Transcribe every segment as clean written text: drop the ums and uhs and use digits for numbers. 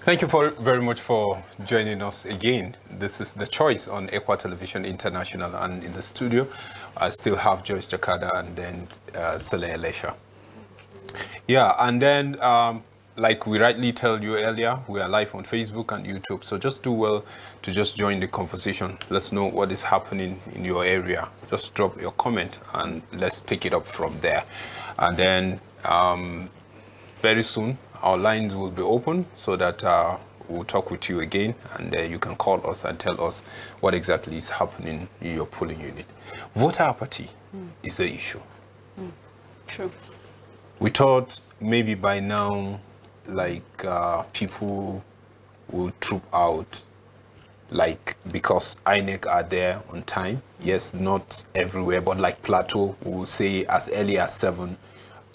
Thank you very much for joining us again. This is The Choice on Equa Television International, and in the studio, I still have Joyce Jakada and then Saleh Lesha. Yeah, and then like we rightly tell you earlier, we are live on Facebook and YouTube, so just do well to just join the conversation. Let's know what is happening in your area. Just drop your comment and let's take it up from there. And then very soon, our lines will be open so that we'll talk with you again, and you can call us and tell us what exactly is happening in your polling unit. Voter apathy is the issue. True. We thought maybe by now, like people will troop out, like because INEC are there on time. Yes, not everywhere, but like Plateau, we'll say as early as 7.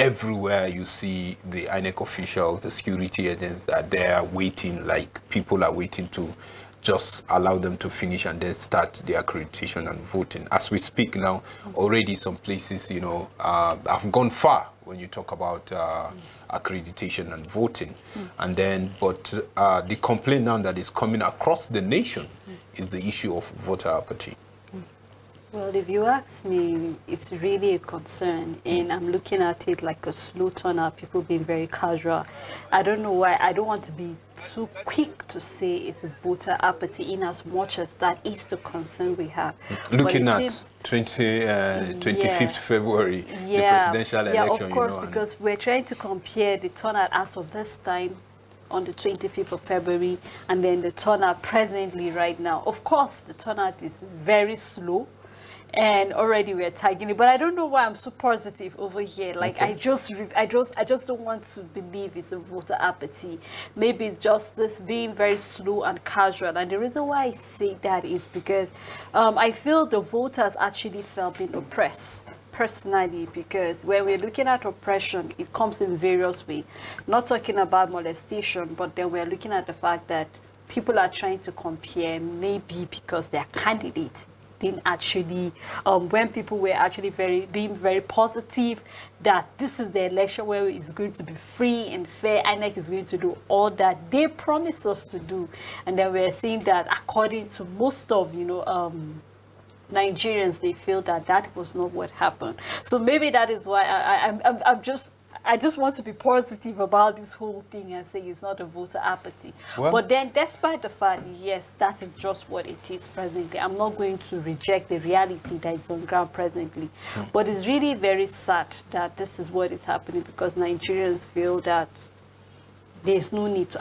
Everywhere you see the INEC officials, the security agents that they are waiting, like people are waiting to just allow them to finish and then start the accreditation and voting. As we speak now, already some places, have gone far when you talk about accreditation and voting. And then, but the complaint now that is coming across the nation is the issue of voter apathy. Well, if you ask me, it's really a concern, and I'm looking at it like a slow turnout, people being very casual. I don't know why. I don't want to be too quick to say it's a voter apathy, in as much as that is the concern we have. Looking at 25th February, the presidential election. Yeah, of course, because we're trying to compare the turnout as of this time on the 25th of February and then the turnout presently right now. Of course, the turnout is very slow. And already we're tagging it, but I don't know why I'm so positive over here. Like, okay. I just don't want to believe it's a voter apathy. Maybe it's just this being very slow and casual. And the reason why I say that is because I feel the voters actually felt being oppressed personally, because when we're looking at oppression, it comes in various ways. Not talking about molestation, but then we're looking at the fact that people are trying to compare, maybe because their candidate didn't actually, when people were actually being very positive that this is the election where it's going to be free and fair, INEC is going to do all that they promised us to do. And then we're seeing that according to most of, Nigerians, they feel that was not what happened. So maybe that is why I just want to be positive about this whole thing and say it's not a voter apathy. Well, but then, despite the fact, yes, that is just what it is presently. I'm not going to reject the reality that is on ground presently. But it's really very sad that this is what is happening, because Nigerians feel that there's no need to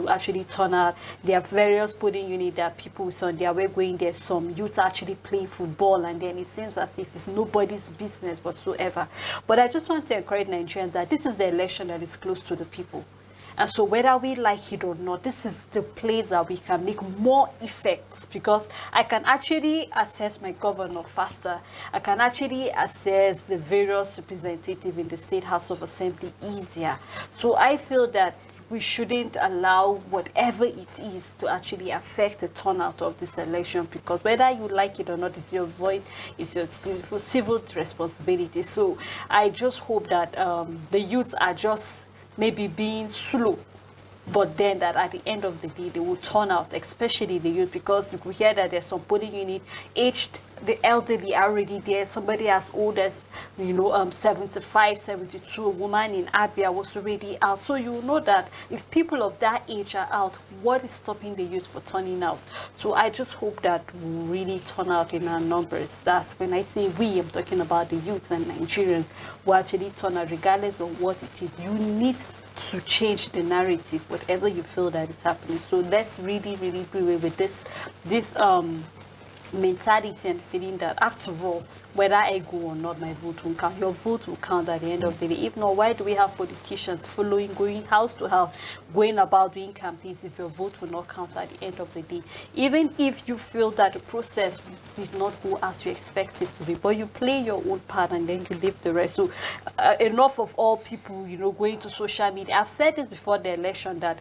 actually turn out. There are various polling units that people saw on their way going there. Some youth actually play football, and then it seems as if it's nobody's business whatsoever. But I just want to encourage Nigerians that this is the election that is close to the people. And so whether we like it or not, this is the place that we can make more effects, because I can actually assess my governor faster. I can actually assess the various representatives in the State House of Assembly easier. So I feel that we shouldn't allow whatever it is to actually affect the turnout of this election, because whether you like it or not, it's your voice, it's your civil responsibility. So I just hope that the youths are just maybe being slow, but then that at the end of the day they will turn out, especially the youth, because you could hear that there's some polling unit aged, the elderly are already there. Somebody as old as 75, 72, a woman in Abia was already out. So you know that if people of that age are out, what is stopping the youth for turning out? So I just hope that we really turn out in our numbers. That's when I say we, I'm talking about the youth and Nigerians who actually turn out regardless of what it is. You need to change the narrative, whatever you feel that is happening. So let's really, really be with this mentality and feeling that after all, whether I go or not, my vote will count. Your vote will count at the end of the day. If not, why do we have politicians going house to house, going about doing campaigns if your vote will not count at the end of the day? Even if you feel that the process did not go as you expect it to be, but you play your own part and then you leave the rest. So enough of all people, going to social media. I've said this before the election that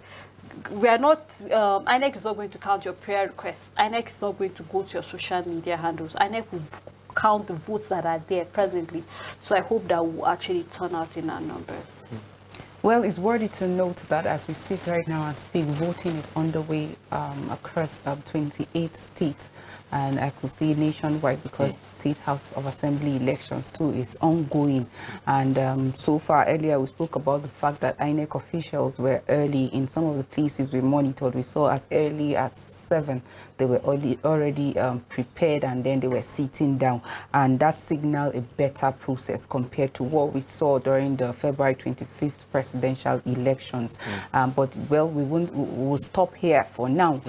we are not, INEC is not going to count your prayer requests. INEC is not going to go to your social media handles. INEC will count the votes that are there presently. So I hope that will actually turn out in our numbers. Well, it's worthy to note that as we sit right now and speak, voting is underway across 28 states, and I could say nationwide, because State House of Assembly elections too is ongoing. And so far, earlier we spoke about the fact that INEC officials were early in some of the places we monitored. We saw as early as 7 they were already prepared, and then they were sitting down, and that signaled a better process compared to what we saw during the February 25th presidential elections. But well, we'll stop here for now,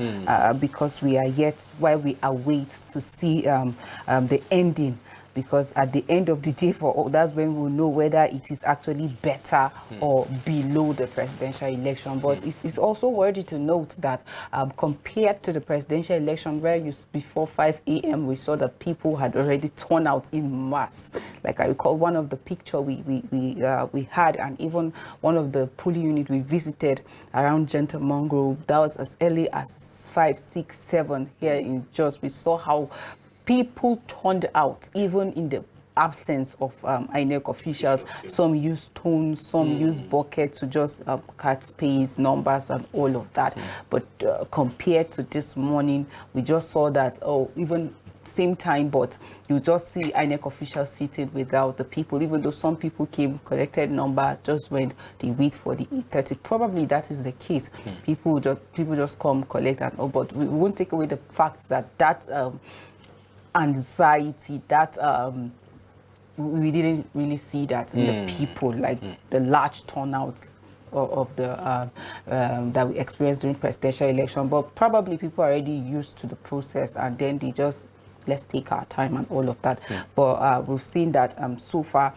because we are yet, while we await to see the ending, because at the end of the day, that's when we'll know whether it is actually better or below the presidential election. But it's also worthy to note that compared to the presidential election, where before 5 a.m. we saw that people had already turned out in mass. Like I recall one of the picture we had, and even one of the polling unit we visited around Gentleman Grove, that was as early as 5, 6, 7 here in Jos. We saw how people turned out, even in the absence of INEC officials. Some use stones, some use buckets to just cut space, numbers, and all of that. But compared to this morning, we just saw that, even same time, but you just see INEC officials sitting without the people, even though some people came, collected number, just went, they wait for the 8:30. Probably that is the case. People just come, collect, and all. But we won't take away the fact that anxiety, that we didn't really see that in the people, like the large turnout of the that we experienced during presidential election. But probably people are already used to the process, and then they just, let's take our time and all of that. But we've seen that so far,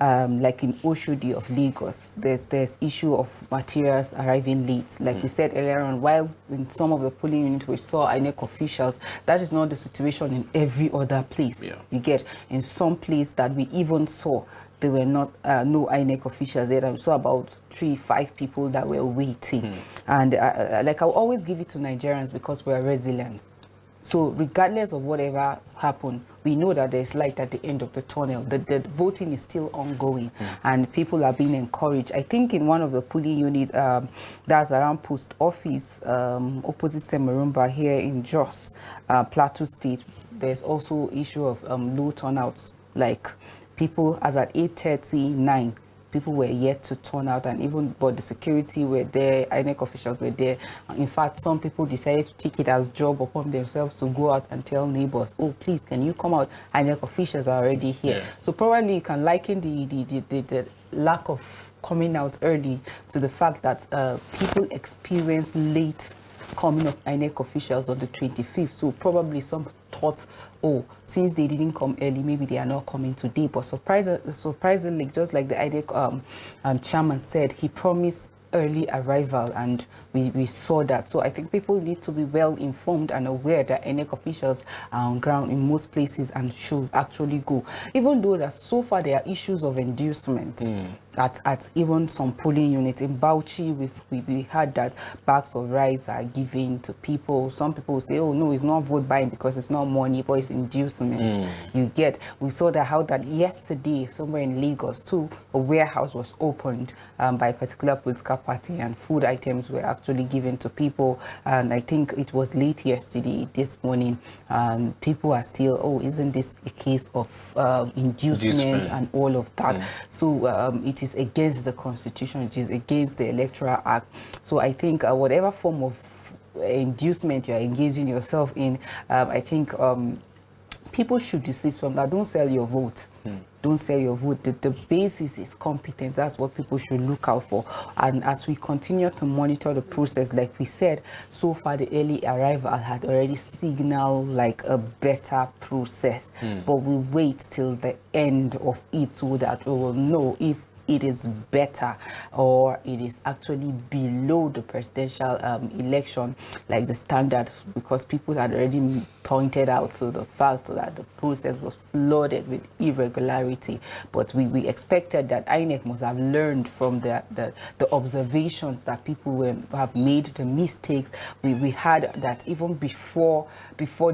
like in Oshodi of Lagos, there's issue of materials arriving late. Like we said earlier on, while in some of the polling units we saw INEC officials, that is not the situation in every other place. You get, in some place that we even saw, there were not no INEC officials there. I saw about 3-5 people that were waiting. And like I'll always give it to Nigerians, because we're resilient. So regardless of whatever happened, we know that there's light at the end of the tunnel. The voting is still ongoing, and people are being encouraged. I think in one of the polling units, that's around Post Office, opposite Semarumba here in Jos, Plateau State, there's also issue of low turnout. Like people, as at 8:39, people were yet to turn out, and even but the security were there, INEC officials were there. In fact, some people decided to take it as job upon themselves to go out and tell neighbors, oh, please, can you come out? INEC officials are already here. So probably you can liken the lack of coming out early to the fact that people experienced late coming of INEC officials on the 25th. So probably some thought, oh, since they didn't come early, maybe they are not coming today. But surprisingly, just like the INEC chairman said, he promised early arrival, and we saw that. So I think people need to be well informed and aware that INEC officials are on ground in most places and should actually go. Even though that so far there are issues of inducement at even some polling units. In Bauchi, we heard that bags of rice are given to people. Some people say, oh no, it's not vote buying because it's not money, but it's inducement. You get, we saw that how that yesterday somewhere in Lagos too, a warehouse was opened by a particular political party, and food items were actually given to people. And I think it was late yesterday, this morning, people are still, oh, isn't this a case of inducement and all of that? So it is against the Constitution, it is against the Electoral Act. So I think whatever form of inducement you're engaging yourself in, I think people should desist from that. Don't sell your vote. Don't sell your vote. The basis is competence. That's what people should look out for. And as we continue to monitor the process, like we said, so far the early arrival had already signaled like a better process. But we wait till the end of it so that we will know if it is better or it is actually below the presidential election, like the standard, because people had already pointed out to the fact that the process was flooded with irregularity. But we expected that INEC must have learned from the observations that people have made, the mistakes. We had that even before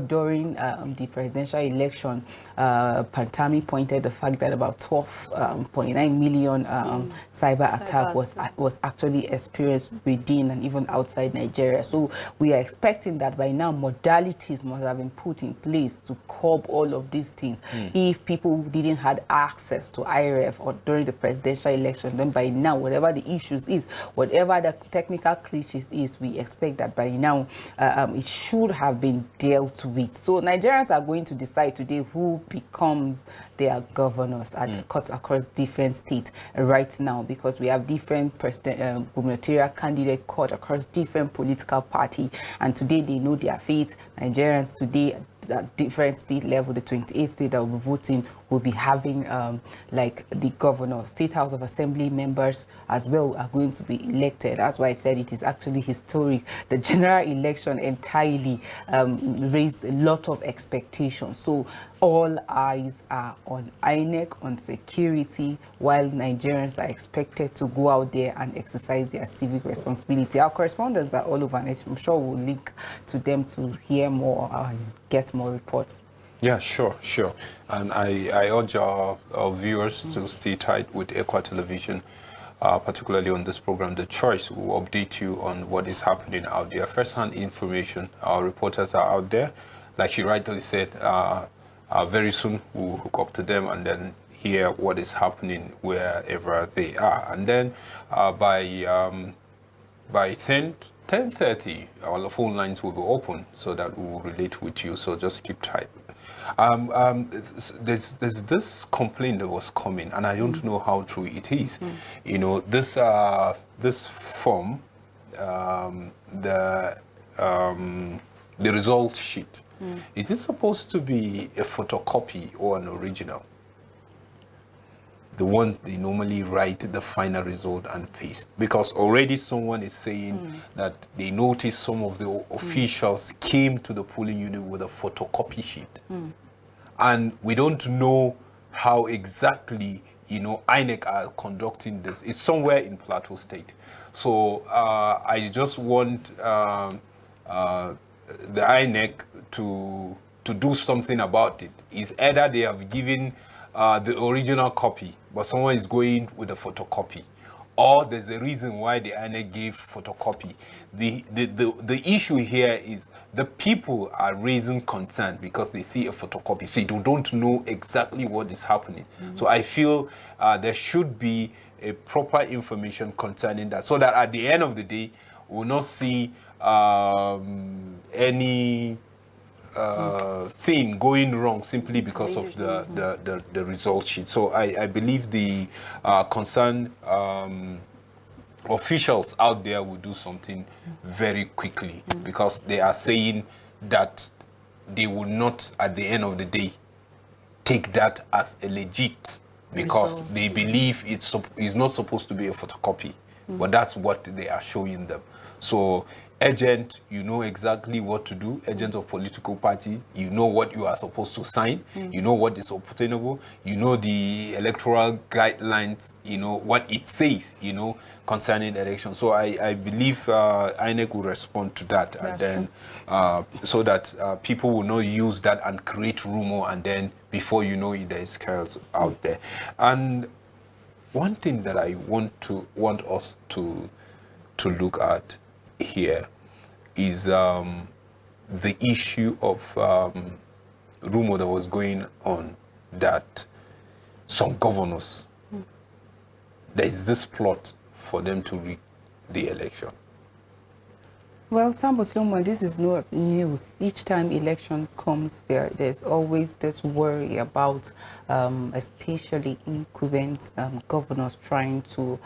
during the presidential election, Pantami pointed the fact that about 12.9 million one cyber attack was actually experienced within and even outside Nigeria. So we are expecting that by now modalities must have been put in place to curb all of these things. If people didn't have access to IRF or during the presidential election, then by now, whatever the issues is, whatever the technical glitches is, we expect that by now it should have been dealt with. So Nigerians are going to decide today who becomes their governors at the courts across different states right now, because we have different gubernatorial candidate court across different political party, and today they know their fate. Nigerians today at different state level, the 28 states that will be voting will be having like the governor, state house of assembly members as well are going to be elected. That's why I said it is actually historic. The general election entirely raised a lot of expectations. So all eyes are on INEC, on security, while Nigerians are expected to go out there and exercise their civic responsibility. Our correspondents are all over, and I'm sure we'll link to them to hear more and get more reports. Yeah, sure. And I urge our viewers to stay tight with Ekwa Television, particularly on this program, The Choice. We'll update you on what is happening out there. First-hand information, our reporters are out there. Like she rightly said, very soon we'll hook up to them and then hear what is happening wherever they are. And then by 10:30, our phone lines will be open so that we will relate with you. So just keep tight. There's this complaint that was coming, and I don't know how true it is. You know, this form, the result sheet, it is supposed to be a photocopy or an original. The one they normally write the final result and paste, because already someone is saying that they noticed some of the officials came to the polling unit with a photocopy sheet, and we don't know how exactly INEC are conducting this. It's somewhere in Plateau State, so I just want the INEC to do something about it. It's either they have given the original copy, but someone is going with a photocopy, or there's a reason why the INEC gave photocopy. The issue here is the people are raising concern because they see a photocopy, so they don't know exactly what is happening. So I feel there should be a proper information concerning that, so that at the end of the day, we'll not see any thing going wrong simply because of the result sheet. So I believe the concerned officials out there will do something very quickly, because they are saying that they will not, at the end of the day, take that as a legit, because they believe it's not supposed to be a photocopy, but that's what they are showing them. So agent, you know exactly what to do. Agent of political party, you know what you are supposed to sign. You know what is obtainable. You know the electoral guidelines. You know what it says, concerning the election. So I believe INEC will respond to that, and then so that people will not use that and create rumor, and then before you know it, there is chaos out there. And one thing that I want us to look at here is the issue of rumor that was going on that some governors, there is this plot for them to rig the election. Well, Sambo Solomon, this is no news. Each time election comes, there's always this worry about, especially incumbent governors trying to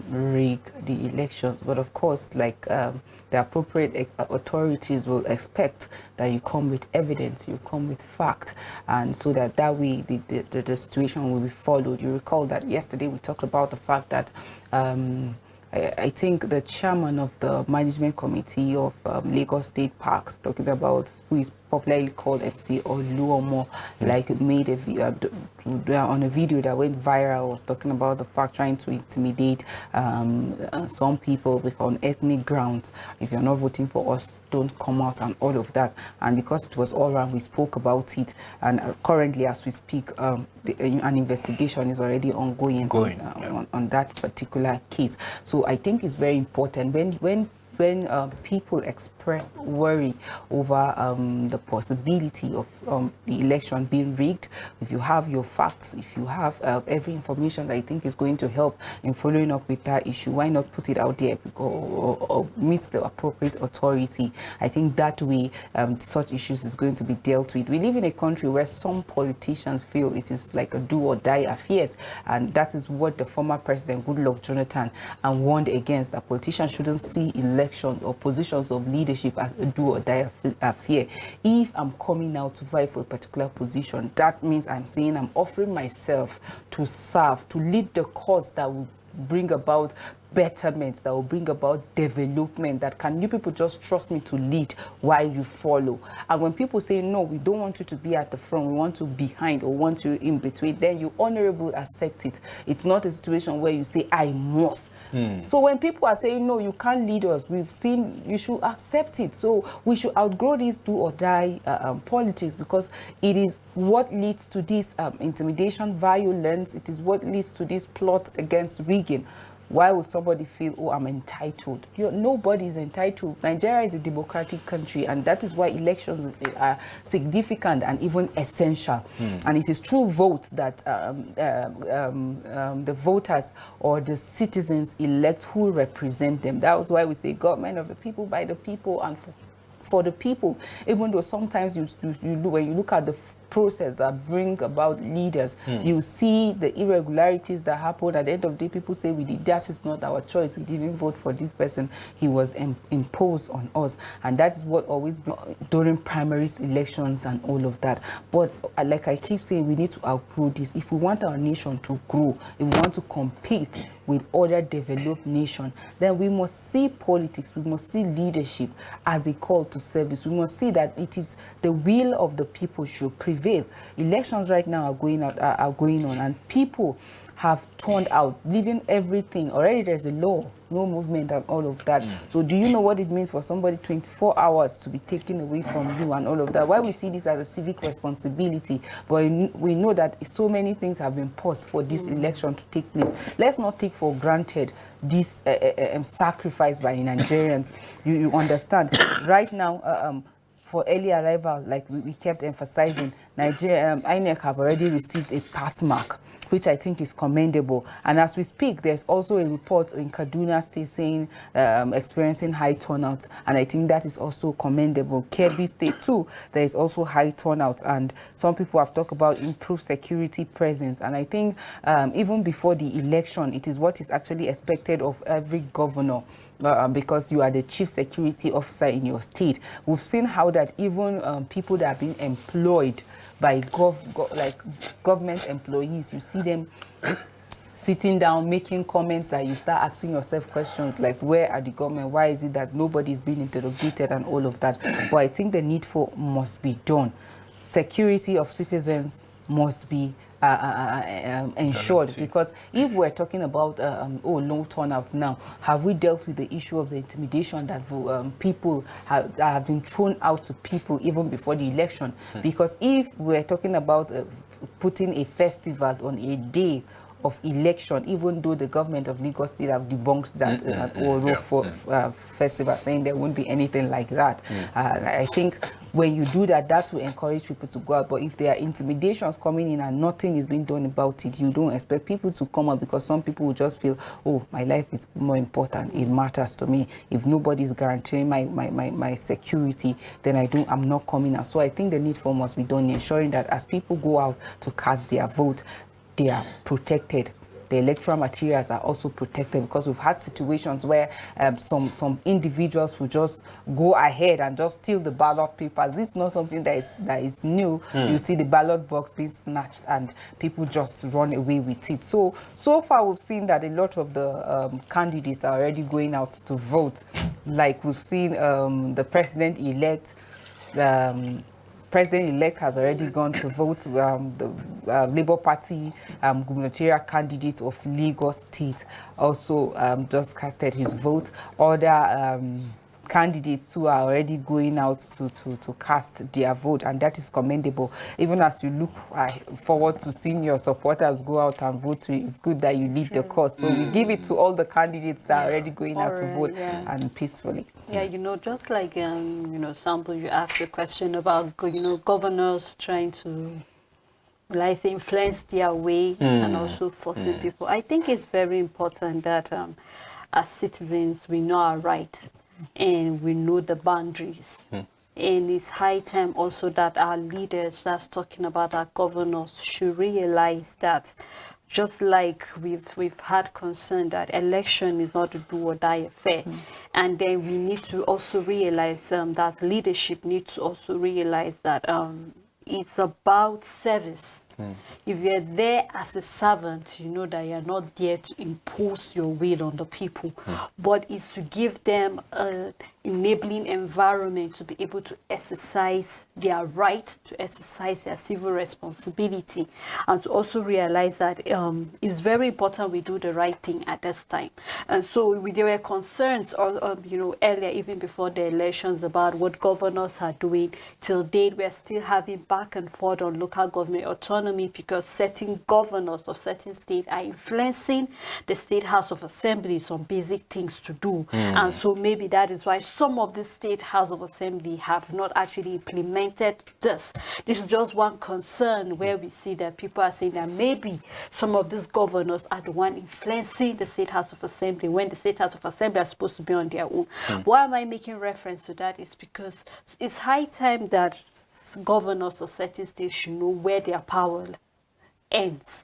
rig the elections. But of course, like the appropriate authorities will expect that you come with evidence, you come with fact, and so that way the situation will be followed. You recall that yesterday we talked about the fact that I think the chairman of the management committee of Lagos State Parks, talking about who is popularly called MC Oluomo, like made on a video that went viral, was talking about the fact trying to intimidate some people on ethnic grounds. If you're not voting for us, don't come out, and all of that. And because it was all around, we spoke about it. And currently, as we speak, an investigation is already ongoing on that particular case. So I think it's very important when people express worry over the possibility of the election being rigged. If you have your facts, if you have every information that I think is going to help in following up with that issue, why not put it out there or meet the appropriate authority? I think that way such issues is going to be dealt with. We live in a country where some politicians feel it is like a do or die affair, and that is what the former president Goodluck Jonathan warned against, that politicians shouldn't see elections or positions of leadership as a do or die affair. If I'm coming out to vie for a particular position, that means I'm saying I'm offering myself to serve, to lead the cause that will bring about betterments, that will bring about development. That can you people just trust me to lead while you follow? And when people say no, we don't want you to be at the front, we want you behind or want you in between, then you honorably accept it. It's not a situation where you say I must. So when people are saying no, you can't lead us, we've seen, you should accept it. So we should outgrow this do or die politics, because it is what leads to this intimidation, violence. It is what leads to this plot against rigging. Why would somebody feel, oh, I'm entitled? Nobody is entitled. Nigeria is a democratic country, and that is why elections are significant and even essential. And it is through votes that the voters or the citizens elect who represent them. That was why we say government of the people, by the people, and for the people. Even though sometimes when you look at the process that bring about leaders, you see the irregularities that happen. At the end of the day, people say that is not our choice, we didn't vote for this person, he was imposed on us. And that is what always during primaries, elections, and all of that. But like I keep saying, we need to outgrow this. If we want our nation to grow, if we want to compete with other developed nations, then we must see politics, we must see leadership as a call to service. We must see that it is the will of the people should prevail. Elections right now are going on, and people have turned out, leaving everything. Already there's a law, no movement and all of that. So do you know what it means for somebody 24 hours to be taken away from you and all of that? Why we see this as a civic responsibility, but we know that so many things have been paused for this election to take place. Let's not take for granted this sacrifice by Nigerians. You understand? Right now, for early arrival, like we kept emphasizing, Nigeria, INEC have already received a pass mark, which I think is commendable. And as we speak, there's also a report in Kaduna State saying experiencing high turnout, and I think that is also commendable. Kebbi State too, there is also high turnout, and some people have talked about improved security presence. And I think even before the election, it is what is actually expected of every governor. Because you are the chief security officer in your state. We've seen how that even people that are being employed by government employees, you see them sitting down, making comments that you start asking yourself questions like, where are the government? Why is it that nobody is being interrogated and all of that? But I think the needful must be done. Security of citizens must be ensured, because if we're talking about low turnout now, have we dealt with the issue of the intimidation that people have been thrown out to people even before the election? Because if we're talking about putting a festival on a day of election, even though the government of Lagos State have debunked that festival, saying there won't be anything like that. I think when you do that, that will encourage people to go out. But if there are intimidations coming in and nothing is being done about it, you don't expect people to come out, because some people will just feel, oh, my life is more important, it matters to me. If nobody is guaranteeing my security, then I'm not coming out. So I think the needful must be done, ensuring that as people go out to cast their vote, they are protected. The electoral materials are also protected, because we've had situations where some individuals will just go ahead and just steal the ballot papers. This is not something that is new. You see the ballot box being snatched and people just run away with it. So far we've seen that a lot of the candidates are already going out to vote. Like we've seen the president-elect president-elect has already gone to vote. The Labour Party gubernatorial candidate of Lagos State also just casted his vote. Other candidates who are already going out to cast their vote, and that is commendable. Even as you look forward to seeing your supporters go out and vote, it's good that you lead the cause. So we give it to all the candidates that are already going out to vote and peacefully. Yeah, just like sample, you asked the question about governors trying to, like, influence their way and also forcing people. I think it's very important that as citizens we know our right and we know the boundaries. And it's high time also that our leaders, that's talking about our governors, should realize that, just like we've had concern that election is not a do or die affair, and then we need to also realize that leadership needs to also realize that it's about service. If you're there as a servant, you know that you're not there to impose your will on the people, but it's to give them an enabling environment to be able to exercise their right, to exercise their civil responsibility, and to also realize that it's very important we do the right thing at this time. And so there were concerns, earlier, even before the elections, about what governors are doing. Till date, we're still having back and forth on local government autonomy, because certain governors of certain states are influencing the State House of Assembly on basic things to do. And so maybe that is why some of the State House of Assembly have not actually implemented this. This is just one concern where we see that people are saying that maybe some of these governors are the one influencing the State House of Assembly, when the State House of Assembly are supposed to be on their own. Why am I making reference to that? It's because it's high time that governors of certain states should know where their power ends.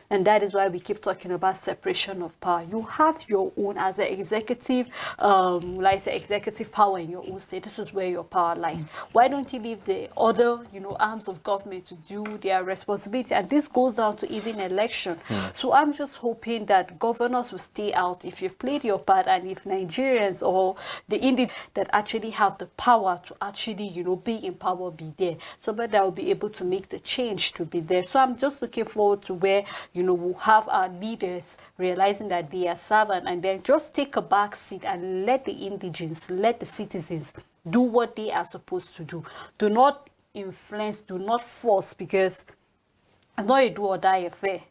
And that is why we keep talking about separation of power. You have your own, as an executive, executive power in your own state. This is where your power lies. Why don't you leave the other, arms of government to do their responsibility? And this goes down to even election. So I'm just hoping that governors will stay out. If you've played your part, and if Nigerians or the Indians that actually have the power to actually, be in power, be there. Somebody that will be able to make the change to be there. So I'm just looking forward to where we'll have our leaders realizing that they are servant, and then just take a back seat and let the indigents, let the citizens do what they are supposed to do. Do not influence, do not force, because it's not a do or die affair.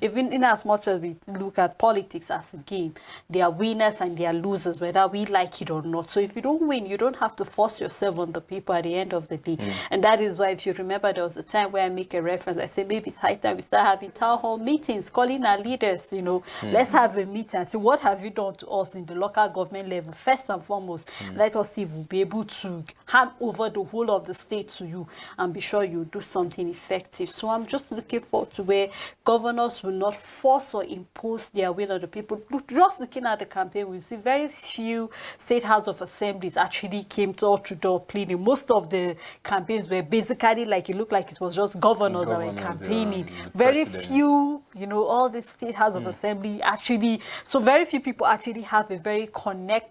Even in as much as we look at politics as a game, there are winners and there are losers, whether we like it or not. So if you don't win, you don't have to force yourself on the people at the end of the day. And that is why, if you remember, there was a time where I make a reference. I say maybe it's high time we start having town hall meetings, calling our leaders, let's have a meeting and say, what have you done to us in the local government level? First and foremost, let us see if we'll be able to hand over the whole of the state to you and be sure you do something effective. So I'm just looking forward to where governors will not force or impose their will on the people. Just looking at the campaign, we see very few State House of Assemblies actually came door-to-door pleading. Most of the campaigns were basically like, it looked like it was just governors that were campaigning. Very few, all the State House of Assembly actually, so very few people actually have a very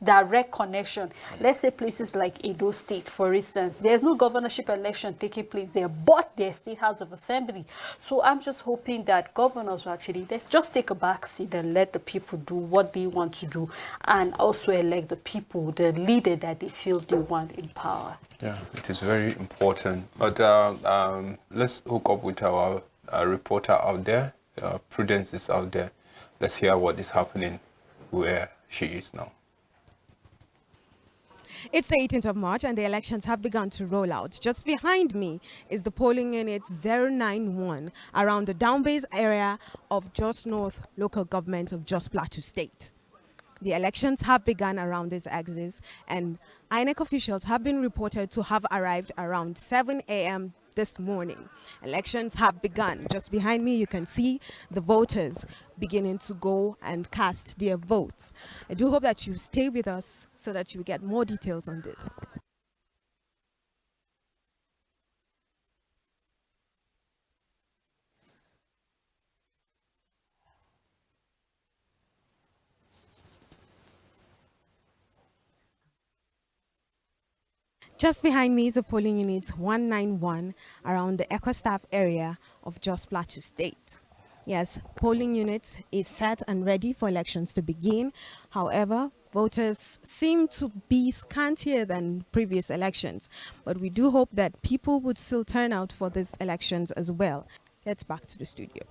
direct connection. Let's say places like Edo State, for instance, there's no governorship election taking place there, but there's State House of Assembly. So I'm just hoping that governors will actually, let's just take a back seat and let the people do what they want to do, and also elect the people, the leader that they feel they want in power. Yeah, it is very important. But let's hook up with our reporter out there. Prudence is out there. Let's hear what is happening where she is now. It's the 18th of March and the elections have begun to roll out. Just behind me is the polling unit 091 around the Downbase area of Jos North local government of Jos Plateau State. The elections have begun around this axis, and INEC officials have been reported to have arrived around 7 a.m. this morning. Elections have begun. Just behind me, you can see the voters beginning to go and cast their votes. I do hope that you stay with us so that you get more details on this. Just behind me is a polling unit 191 around the Ecostaff area of Jos Plateau State. Yes, polling unit is set and ready for elections to begin. However, voters seem to be scantier than previous elections, but we do hope that people would still turn out for these elections as well. Let's back to the studio.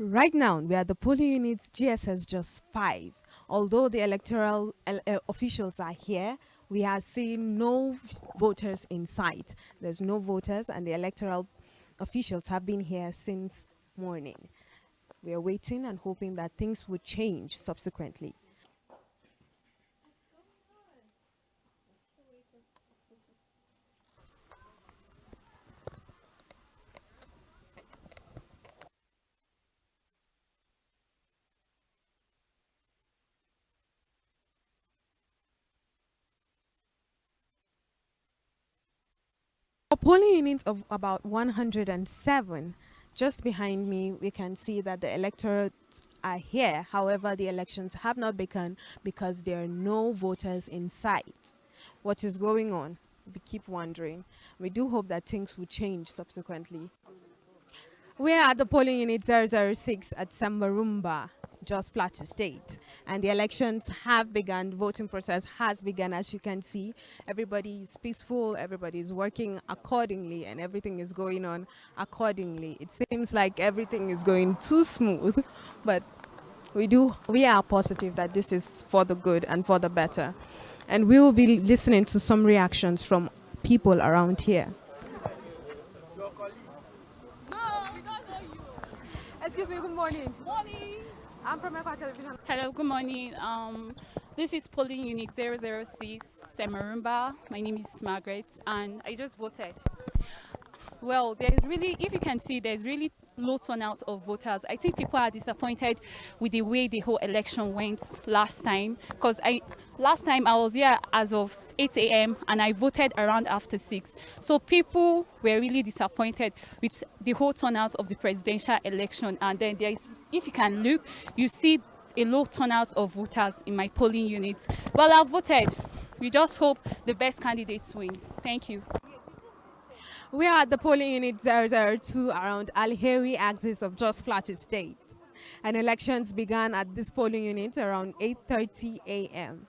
Right now, we are at the polling units GSS just 5. Although the electoral officials are here, we are seeing no voters in sight. There's no voters, and the electoral officials have been here since morning. We are waiting and hoping that things would change subsequently. A polling unit of about 107. Just behind me, we can see that the electorates are here. However, the elections have not begun because there are no voters in sight. What is going on? We keep wondering. We do hope that things will change subsequently. We are at the polling unit 006 at Sambarumba, Jos Plateau State, and the elections have begun. The voting process has begun. As you can see, everybody is peaceful, everybody is working accordingly, and everything is going on accordingly. It seems like everything is going too smooth, but we are positive that this is for the good and for the better. And we will be listening to some reactions from people around here. Excuse me, good morning. Morning. I'm from Equa Television. Hello, good morning. This is polling unit 006, Semarumba. My name is Margaret, and I just voted. Well, if you can see, there's really low turnout of voters. I think people are disappointed with the way the whole election went last time, because last time I was here as of 8 a.m. and I voted around after 6. So people were really disappointed with the whole turnout of the presidential election. And then if you can look, you see a low turnout of voters in my polling units. Well, I voted. We just hope the best candidate wins. Thank you. We are at the polling unit 002 around Alheri axis of Jos Plateau State. And elections began at this polling unit around 8:30 a.m.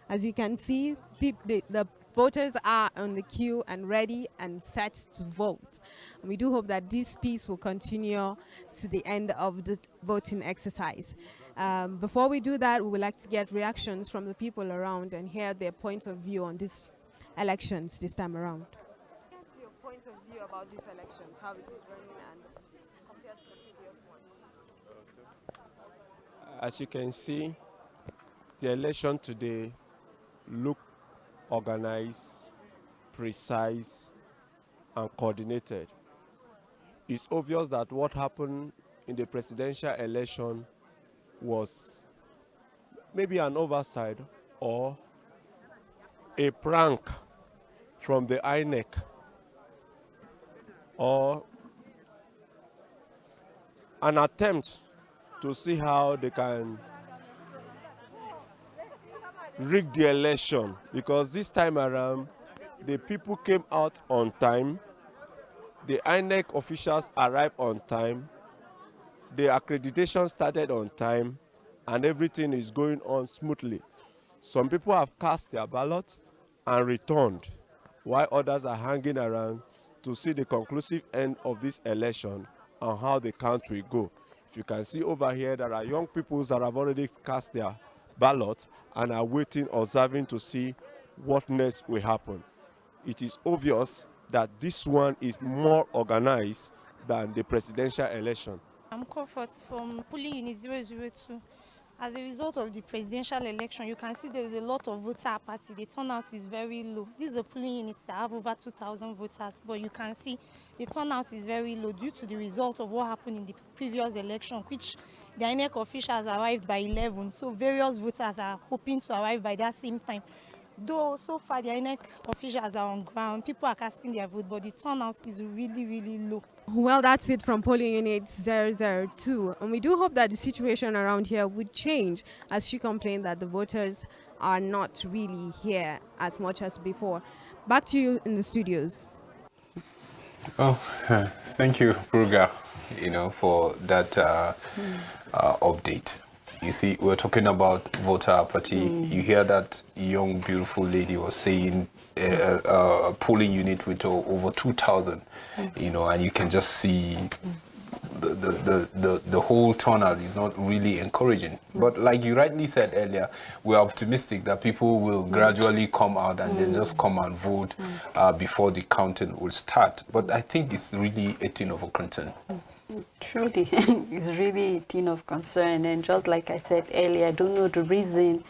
As you can see, the voters are on the queue and ready and set to vote. And we do hope that this peace will continue to the end of the voting exercise. Before we do that, we would like to get reactions from the people around and hear their point of view on these elections this time around. What's your point of view about these elections, how it is running and compared to the previous one? As you can see, the election today looked organized, precise, and coordinated. It's obvious that what happened in the presidential election was maybe an oversight or a prank from the INEC or an attempt to see how they can rig the election, because this time around the people came out on time, the INEC officials arrived on time, the accreditation started on time, and everything is going on smoothly. Some people have cast their ballot and returned, while others are hanging around to see the conclusive end of this election and how the count will go. If you can see over here, there are young people that have already cast their ballot and are waiting, observing to see what next will happen. It is obvious that this one is more organized than the presidential election. I'm Comfort from polling unit 002. As a result of the presidential election, you can see there is a lot of voter apathy. The turnout is very low. This is a polling unit that have over 2,000 voters, but you can see the turnout is very low due to the result of what happened in the previous election, which the INEC officials arrived by 11, so various voters are hoping to arrive by that same time. Though so far the INEC officials are on ground, people are casting their vote, but the turnout is really, really low. Well, that's it from polling unit 002. And we do hope that the situation around here would change, as she complained that the voters are not really here as much as before. Back to you in the studios. Oh, thank you, Bruga, for that update. You see, we're talking about voter apathy. You hear that young, beautiful lady was saying a polling unit with over 2,000, and you can just see the whole turnout is not really encouraging. But like you rightly said earlier, we're optimistic that people will gradually come out and then just come and vote before the counting will start. But I think it's really a thing of a concern. Truly, it's really a thing of concern, and just like I said earlier, I don't know the reason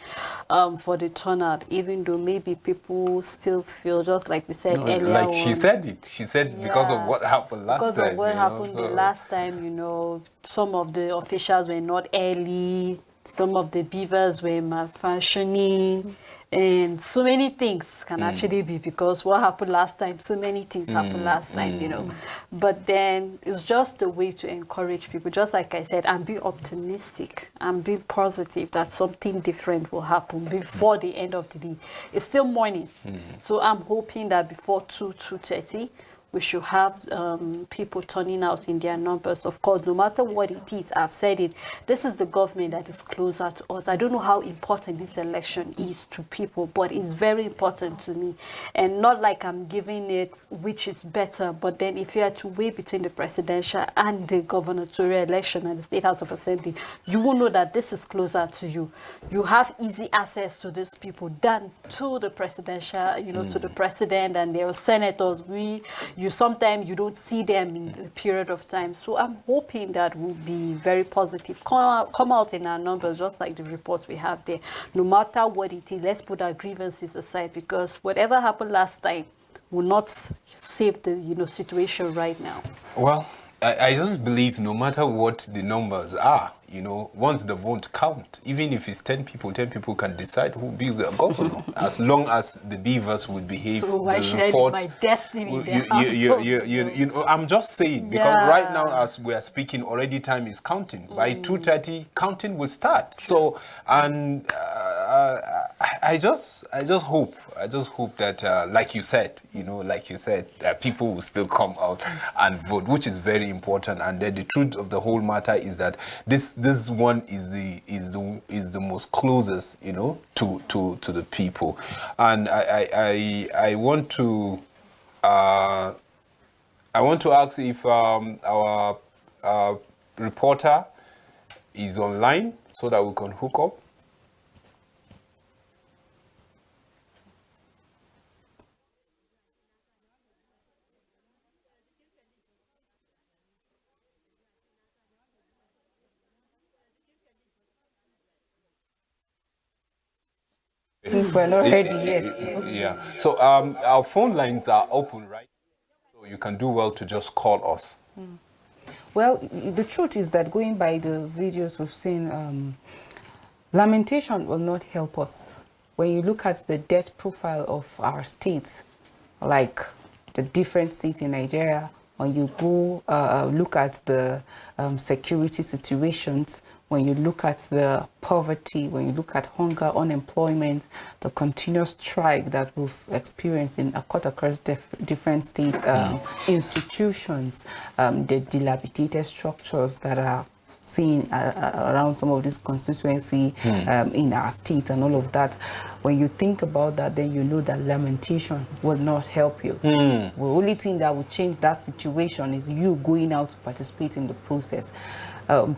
for the turnout, even though maybe people still feel, just like we said earlier. Like she said it. She said because of what happened last time. Because of what happened the last time, some of the officials were not early, some of the beavers were malfunctioning, and so many things can actually be because what happened last time, so many things happened last time, But then it's just a way to encourage people, just like I said, and be optimistic and be positive that something different will happen before the end of the day. It's still morning, so I'm hoping that before 2:30, we should have people turning out in their numbers. Of course, no matter what it is, I've said it, this is the government that is closer to us. I don't know how important this election is to people, but it's very important to me. And not like I'm giving it which is better, but then if you had to weigh between the presidential and the gubernatorial election and the State House of Assembly, you will know that this is closer to you. You have easy access to these people than to the presidential, to the president and their senators. Sometimes you don't see them in a period of time. So I'm hoping that we'll be very positive. Come out in our numbers, just like the report we have there. No matter what it is, let's put our grievances aside, because whatever happened last time will not save the situation right now. Well, I just believe no matter what the numbers are, once the vote count, even if it's 10 people can decide who be the governor, as long as the beavers would behave. So why should I leave my destiny there? I'm just saying, because right now, as we are speaking, already time is counting. By 2:30, counting will start. So, and I just hope that, like you said, people will still come out and vote, which is very important. And then the truth of the whole matter is that this one is the most closest, to the people. And I want to ask if our reporter is online so that we can hook up. We're not ready yet. Yeah. So our phone lines are open, right? So you can do well to just call us. Well, the truth is that going by the videos we've seen, lamentation will not help us. When you look at the death profile of our states, like the different states in Nigeria, when you go look at the security situations, when you look at the poverty, when you look at hunger, unemployment, the continuous strike that we've experienced across different states, institutions, the dilapidated structures that are seen around some of this constituency in our state and all of that. When you think about that, then you know that lamentation will not help you. The only thing that will change that situation is you going out to participate in the process.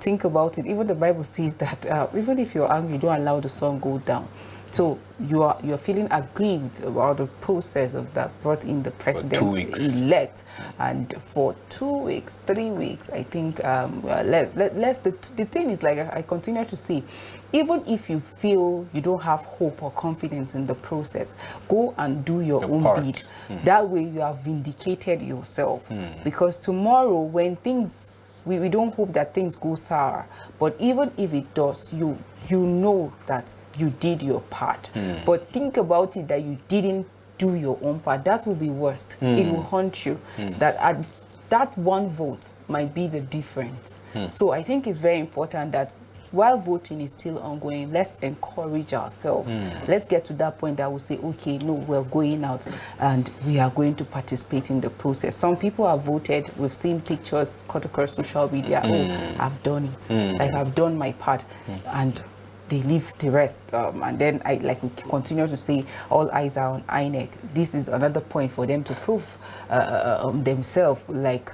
Think about it. Even the Bible says that even if you're angry, don't allow the sun go down. So you're feeling aggrieved about the process of that brought in the president-elect, and for 2 weeks, 3 weeks, I think. The thing is, like I continue to say, even if you feel you don't have hope or confidence in the process, go and do your own bit. That way, you have vindicated yourself. Because tomorrow, when things we don't hope that things go sour, But even if it does, you know that you did your part. But think about it that you didn't do your own part. That will be worst. It will haunt you. That one vote might be the difference. So I think it's very important that while voting is still ongoing, let's encourage ourselves. Let's get to that point that we say, okay, no, we're going out and we are going to participate in the process. Some people have voted. We've seen pictures cut across social media. Oh, I've done it. Like, I've done my part. And they leave the rest. And then we continue to say all eyes are on INEC. This is another point for them to prove themselves, like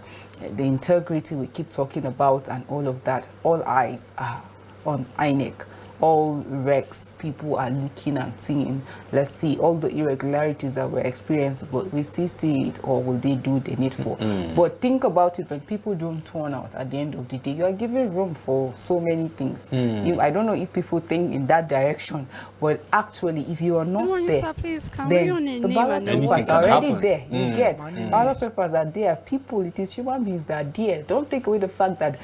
the integrity we keep talking about and all of that. All eyes are on INEC. All recs, people are looking and seeing. Let's see all the irregularities that were experienced, but we still see it, or will they do the needful? But think about it, when people don't turn out at the end of the day, you are giving room for so many things. I don't know if people think in that direction, but actually, if you are not there, then the ballot papers are already there. You get ballot papers are there. People, it is human beings that are there. Don't take away the fact that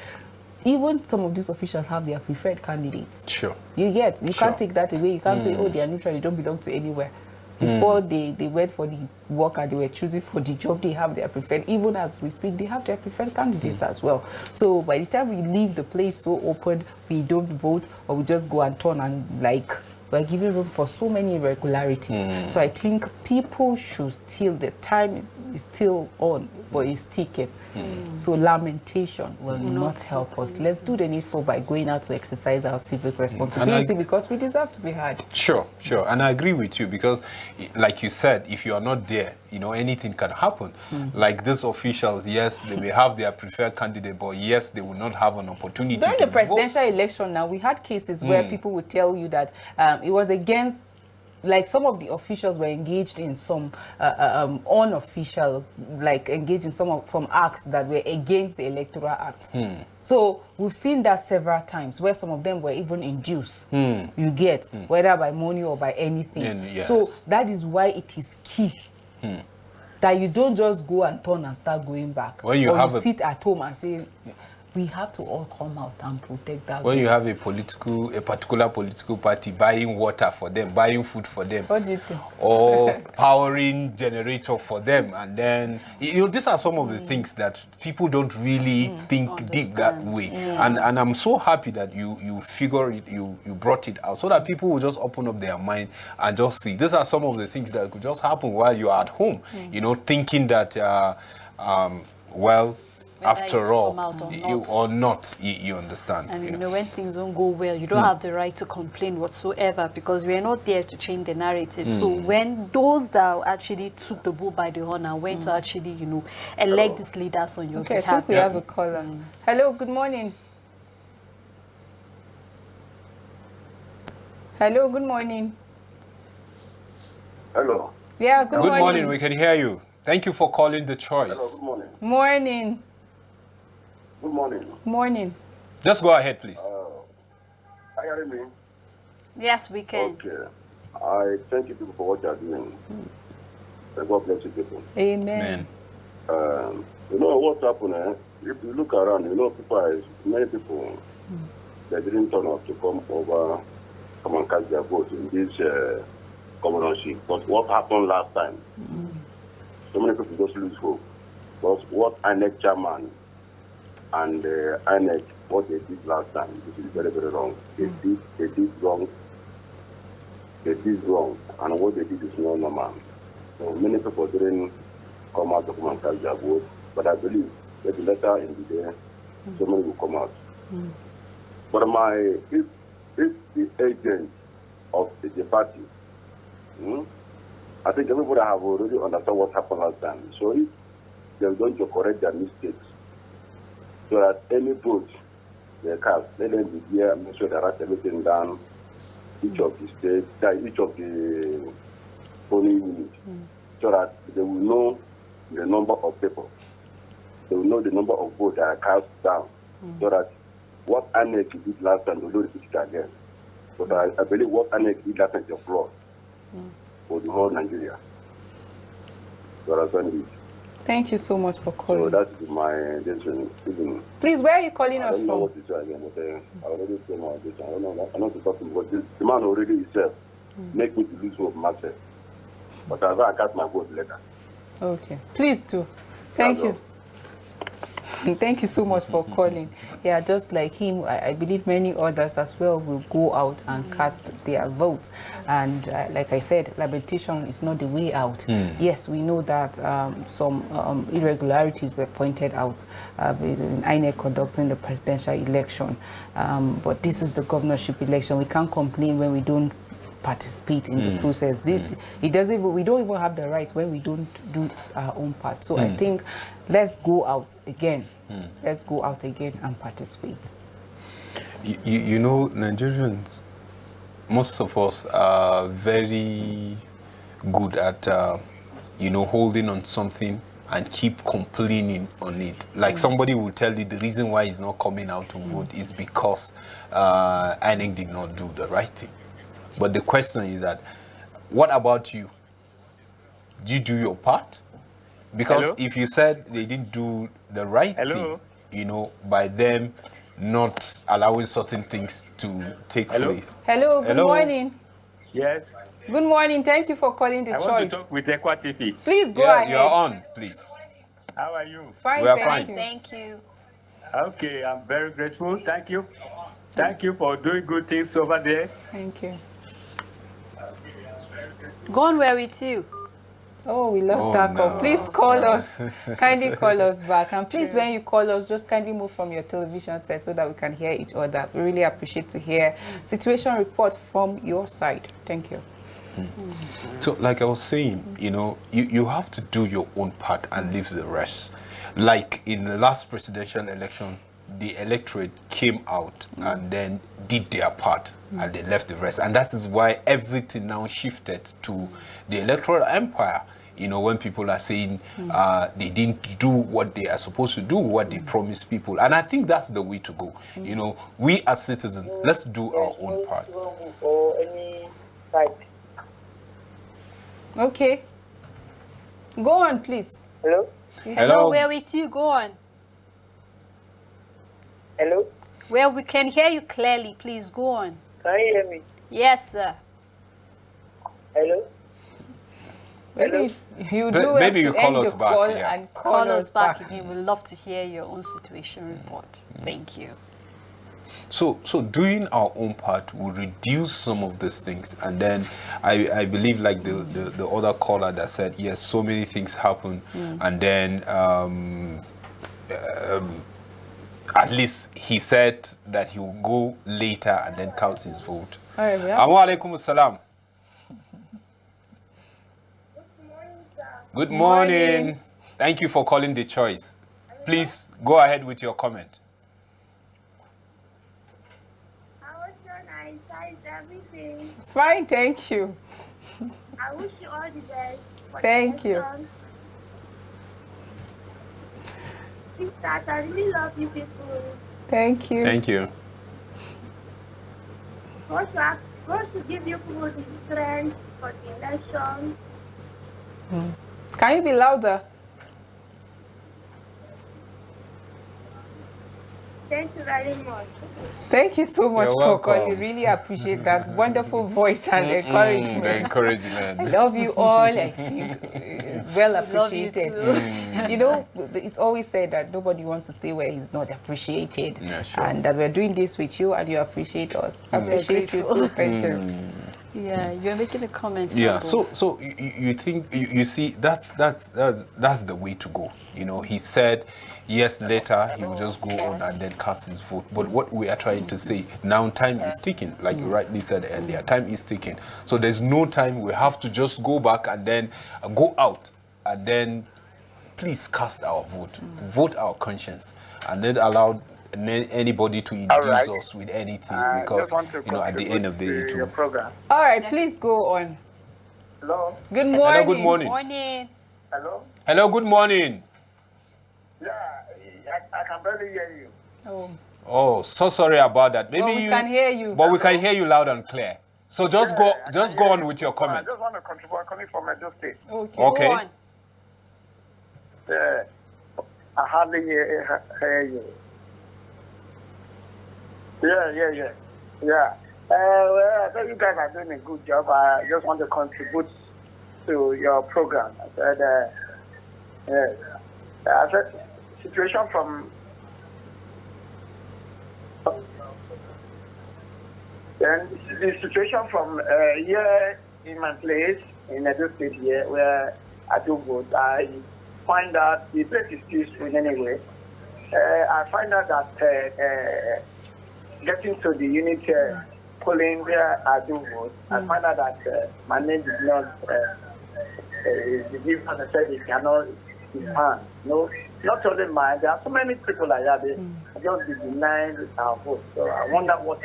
even some of these officials have their preferred candidates. Sure. You can't take that away. You can't say, oh, they are neutral, they don't belong to anywhere. Before they went for the work and they were choosing for the job, they have their preferred. Even as we speak, they have their preferred candidates as well. So by the time we leave the place so open, we don't vote, or we just go and turn and we're giving room for so many irregularities. So I think people should still, the time is still on, but it's ticking. So lamentation will not help us. Let's do the needful by going out to exercise our civic responsibility, because we deserve to be heard. Sure. And I agree with you, because like you said, if you are not there, anything can happen. Like these officials, yes, they may have their preferred candidate, but yes, they will not have an opportunity During to the presidential election now, we had cases where people would tell you that it was against, like, some of the officials were engaged in some unofficial, like engaged in some acts that were against the Electoral Act. So we've seen that several times, where some of them were even induced. You get, whether by money or by anything. Yes. So that is why it is key that you don't just go and turn and start going back. When you sit at home and say, we have to all come out and protect that. When you have a particular political party buying water for them, buying food for them, what do you think? Or powering generator for them, and then these are some of the things that people don't really think deep that way. And I'm so happy that you figure it, you brought it out, so that people will just open up their mind and just see. These are some of the things that could just happen while you're at home, thinking that well, after all, or not, you understand. And when things don't go well, you don't have the right to complain whatsoever, because we're not there to change the narrative. So when those that actually took the bull by the horn and went to actually, elect these leaders on your behalf. I think we have a caller. Hello, good morning. Hello, good morning. Hello. Yeah, good morning. Good morning, we can hear you. Thank you for calling The Choice. Hello, good morning. Morning. Good morning. Morning. Just go ahead, please. Are you hearing me? Yes, we can. Okay. I thank you people for what you are doing. God bless you people. Amen. What's happening? If you look around, many people, they didn't turn up to come and cast their vote in this governorship. But what happened last time? So many people just lose hope. But what INEC chairman and INEC, what they did last time, this is very, very wrong. They did wrong. They did wrong. And what they did is not normal. So many people didn't come out to come and cast their vote. But I believe that later in the day, so many will come out. But if the agent of the party, I think everybody have already understood what happened last time. So if they're going to correct their mistakes, so that any vote they cast, let them be here, make sure they write everything down, each of the states, each of the polling units, so that they will know the number of people. They will know the number of votes that are cast down, so that what INEC did last time, they will repeat it again. But I believe what INEC did last time is a fraud for the whole Nigeria. So that's what it is. Thank you so much for So calling. that is my decision. Even Please, where are you calling I us don't know from? what to say again, but I already told my decision. I don't know. I know to talk to him, but the man already himself make me to lose hope myself. But I got my vote later. Okay. Please do. Thank you. Thank you so much for calling. Yeah, just like him, I believe many others as well will go out and cast their votes. And like I said, lamentation is not the way out. Yes, we know that some irregularities were pointed out in INEC conducting the presidential election. But this is the governorship election. We can't complain when we don't participate in the process. We don't even have the right when we don't do our own part. So I think let's go out again. Let's go out again and participate. You know, Nigerians, most of us are very good at, holding on something and keep complaining on it. Like somebody will tell you the reason why he's not coming out to vote is because INEC did not do the right thing. But the question is that, what about you? Did you do your part? Because if you said they didn't do the right thing, by them not allowing certain things to take place. Hello, good morning. Yes. Good morning. Thank you for calling the I choice. want to talk with Ekwa TV. Please go ahead. You're on, please. How are you? Fine, We are thank fine. you. Thank you. Okay, I'm very grateful. Thank you. Thank you for doing good things over there. Thank you. Gone were with you. Oh, we lost that call. Please call us. Kindly call us back. And please, when you call us, just kindly move from your television set so that we can hear each other. We really appreciate to hear situation report from your side. Thank you. So, like I was saying, you have to do your own part and leave the rest. Like in the last presidential election, the electorate came out and then did their part and they left the rest. And that is why everything now shifted to the electoral empire. When people are saying they didn't do what they are supposed to do, what they promised people. And I think that's the way to go. We as citizens, let's do our own part. Or any type. Okay. Go on, please. Hello? Hello, we're with you. Go on. Hello? Well, we can hear you clearly. Please go on. Can you hear me? Yes, sir. Hello? Maybe you do Maybe have you to call end us the back, call yeah. and Call us back again. We'd love to hear your own situation report. Thank you. So doing our own part will reduce some of these things. And then I believe like the other caller that said, yes, so many things happen. And then at least he said that he will go later and then count his vote. All right, Wa alaikum assalam. Good morning. Thank you for calling the choice. Please go ahead with your comment. How was your night? How is everything? Fine, thank you. I wish you all the best. Thank you. Sister, I really love you people. Thank you. Thank you. God to give you people the strength for the election. Can you be louder? Thank you very much. Thank you so much You're for calling. welcome. Really appreciate that wonderful voice and The encouragement. encouragement. I love you all. I think well appreciated. It's always said that nobody wants to stay where he's not appreciated. Yeah, sure. And that we're doing this with you and you appreciate us. Appreciate you too. Thank you. Yeah, you're making a comment. Yeah, Sabo. so you think you see that's the way to go. He said yes, later he will just go on and then cast his vote. But what we are trying to say now, time is ticking, like you rightly said earlier. Time is ticking. So there's no time. We have to just go back and then go out and then please cast our vote, vote our conscience, and then allow anybody to induce us with anything because at the end of the day too. All right, please go on. Hello? Good morning. Hello, good morning. Morning. Hello? Hello, good morning. Yeah, I can barely hear you. Oh, so sorry about that. Maybe Well, we can hear you. But we can hear you loud and clear. So just go on with your comment. I just want to contribute. I'm coming from Edo State. Okay. Okay. Go on. I hardly hear you. Yeah. Well, I thought you guys are doing a good job. I just want to contribute to your program. I said situation from then the situation from here in my place in Edo State here where I do vote, I find out the place is peaceful anyway. I find out that getting to the unit polling where I do vote, I find out that my name is not, the giver said it cannot be found. No, not only mine, there are so many people like that, they just be denying our vote. So I wonder what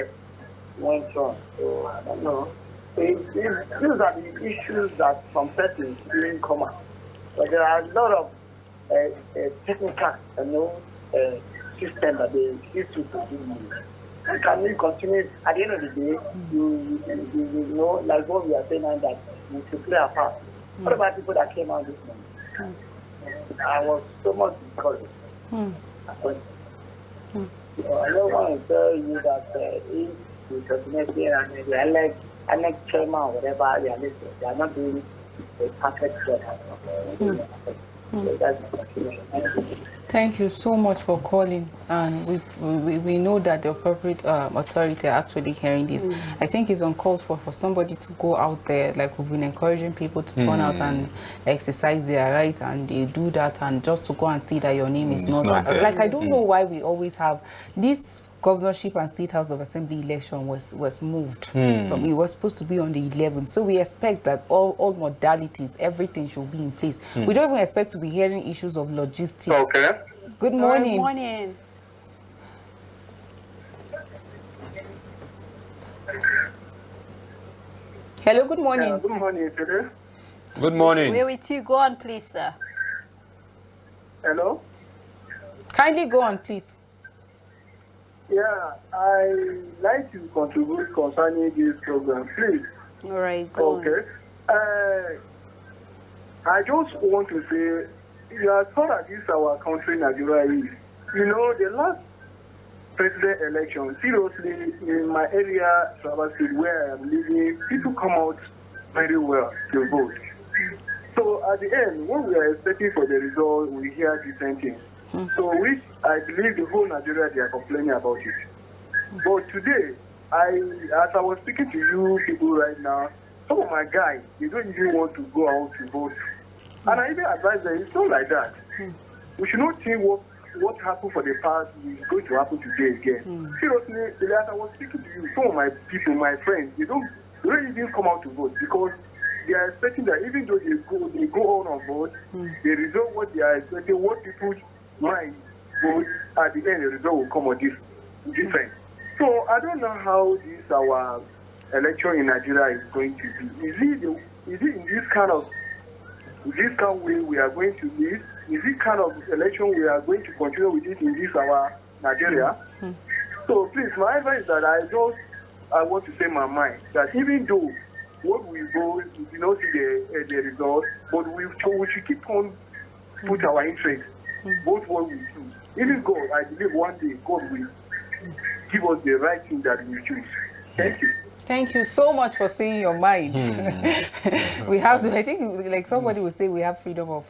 went wrong. So I don't know. These are the issues that some persons didn't come out. But there are a lot of technical, system that they used to do. Can we continue? At the end of the day, you know, like what we are saying, that we should play our part. What about people that came out this morning? I was so much discouraged. So I don't want to tell you that if you continue and the elect chairman or whatever they are not doing a perfect job. So that's my continuation. Thank you so much for calling, and we know that the appropriate authority are actually hearing this. I think it's uncalled for somebody to go out there, like we've been encouraging people to turn out and exercise their rights, and they do that, and just to go and see that your name is not there. Like, I don't know why we always have this governorship and state house of assembly election was moved from, it was supposed to be on the 11th, so we expect that all modalities, everything should be in place. We don't even expect to be hearing issues of logistics. Okay. Good morning. Good morning. Hello, good morning. Good morning, sir. Good morning. We're with you. Go on, please, sir. Hello? Kindly go on, please. Yeah, I like to contribute concerning this program, please. All right, go on. Okay. I just want to say, you are told that this our country, Nigeria is. You know, the last president election, seriously, in my area, Sabah State, where I am living, people come out very well to vote. So at the end, when we are expecting for the result, we hear different things. So which I believe the whole Nigeria, they are complaining about it. But today, as I was speaking to you people right now, some of my guys, they don't even want to go out to vote. And I even advise them, it's not like that. We should not think what happened for the past is going to happen today again. Seriously, as I was speaking to you, some of my people, my friends, they don't even come out to vote because they are expecting that even though they go on vote, the result what they are expecting, what people might vote, at the end the result will come out different. So I don't know how this our election in Nigeria is going to be. Is it in this kind of way we are going to live? Is it kind of election we are going to continue with it in this our Nigeria? So please, my advice is that I want to say my mind that even though what we vote, we do not see the result, but we should keep on put our interest, vote what we choose. Even God, I believe one day God will give us the right thing that we choose. Thank you. Thank you so much for saying your mind. We have, I think, like somebody would say, we have freedom of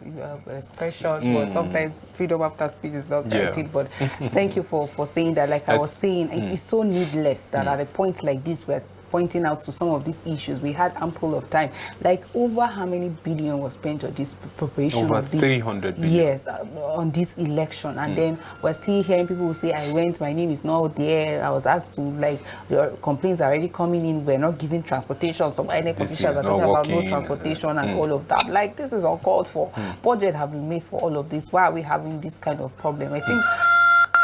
expression, but sometimes freedom after speech is not guaranteed. But thank you for saying that. Like I was saying, it is so needless that at a point like this, we're pointing out to some of these issues. We had ample of time. Like, over how many billion was spent on this preparation? Over 300 billion. Yes, on this election. And then we're still hearing people who say, I went, my name is not there. I was asked to, like, your complaints are already coming in. We're not giving transportation. Some INEC officials are talking about no transportation and all of that. Like, this is uncalled for. Budget have been made for all of this. Why are we having this kind of problem? I think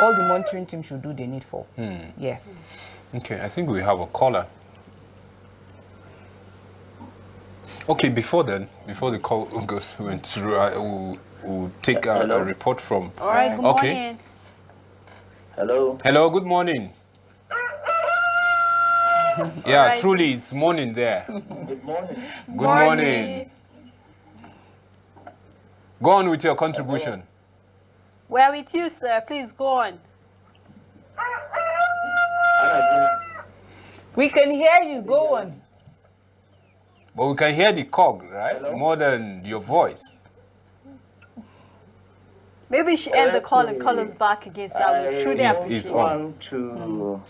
all the monitoring team should do the needful. Yes. Okay, I think we have a caller. Okay, before the call went through, we'll take a report from... All right, good morning. Hello. Hello, good morning. Yeah, right. Truly, it's morning there. Good morning. Good morning. Go on with your contribution. We're with you, sir. Please go on. We can hear you. Go on. But we can hear the cog, right? Hello? More than your voice. Maybe you should end the call and call us back again, sir. We truly It's appreciate on. want to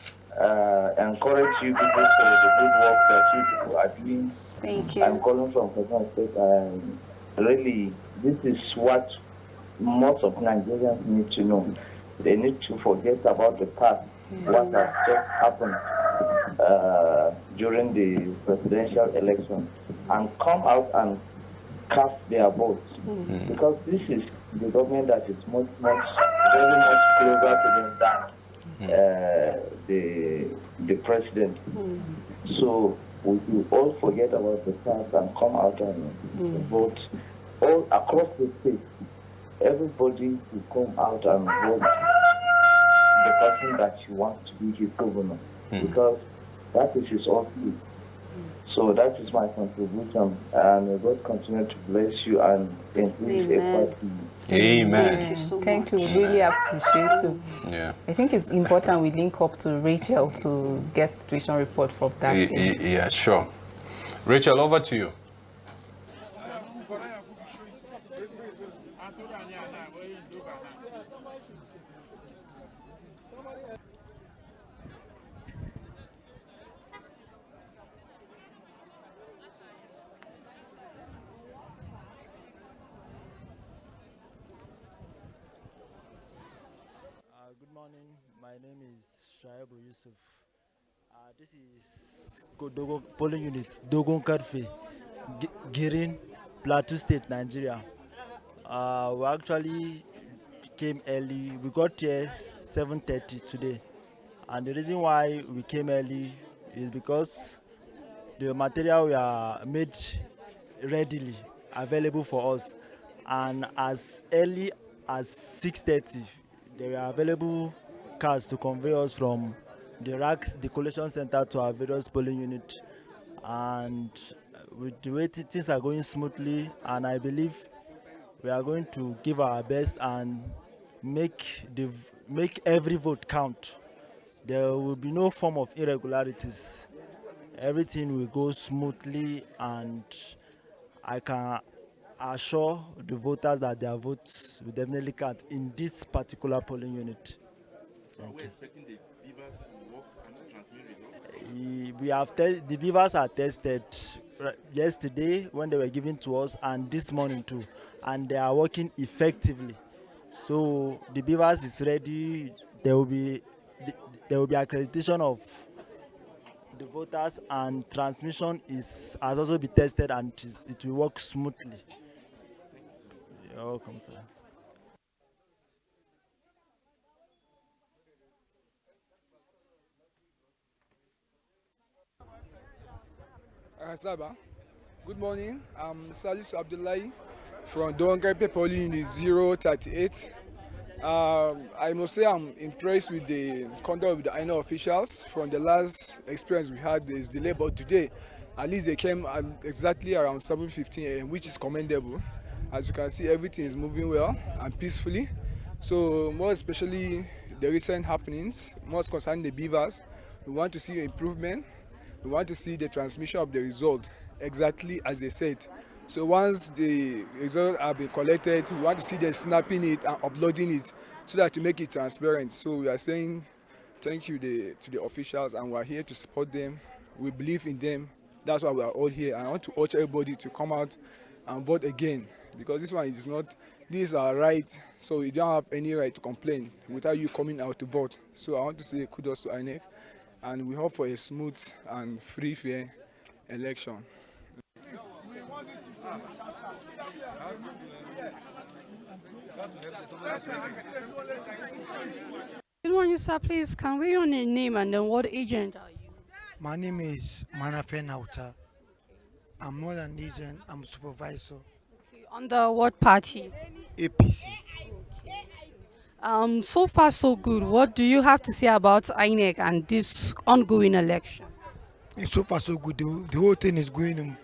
encourage you people for the good work that you people are doing. Thank you. I'm calling from Kaduna State, and really, this is what most of Nigerians need to know. They need to forget about the past, what has just happened during the presidential election, and come out and cast their votes. Because this is the government that is very much closer to them than the president. So we will all forget about the past and come out and vote all across the state. Everybody will come out and vote the person that you want to be his governor, because that is his office. So that is my contribution, and may God continue to bless you and increase effort. Amen. Thank you so Thank much. you. Really appreciate it. Yeah. I think it's important we link up to Rachel to get situation report from that. Yeah, sure. Rachel, over to you. Good morning. My name is Shaibu Yusuf. This is polling unit Dogon Karfe, Girin, Plateau State, Nigeria. We actually came early. We got here 7:30 today, and the reason why we came early is because the material were made readily available for us, and as early as 6:30. There were available cars to convey us from the racks, the collation center, to our various polling units. And with the way things are going smoothly, and I believe we are going to give our best and make every vote count. There will be no form of irregularities. Everything will go smoothly, and I can assure the voters that their votes will definitely count in this particular polling unit. Thank you. Expecting the beavers to work and transmit results? We have the beavers are tested yesterday when they were given to us, and this morning too, and they are working effectively. So the beavers is ready. There will be accreditation of the voters, and transmission has also been tested, and it will work smoothly. You're welcome, sir. Saba. Good morning. I'm Salisu Abdullahi from Dogon Polling Unit 038. I must say I'm impressed with the conduct of the INEC officials. From the last experience we had, there's delay, but today at least they came at exactly around 7:15 a.m., which is commendable. As you can see, everything is moving well and peacefully. So more especially the recent happenings, most concerning the beavers, we want to see improvement. We want to see the transmission of the result exactly as they said. So once the results have been collected, we want to see them snapping it and uploading it so that to make it transparent. So we are saying thank you to the officials, and we are here to support them. We believe in them. That's why we are all here. And I want to urge everybody to come out and vote again, because this one is not, these are right, so you don't have any right to complain without you coming out to vote. So I want to say kudos to INEC, and we hope for a smooth and free, fair election. Good morning, sir. Please, can we know your name and then what agent are you? My name is Manafe Nauta. I'm not an agent, I'm a supervisor. On the what party? APC. So far so good. What do you have to say about INEC and this ongoing election? So far so good. The whole thing is going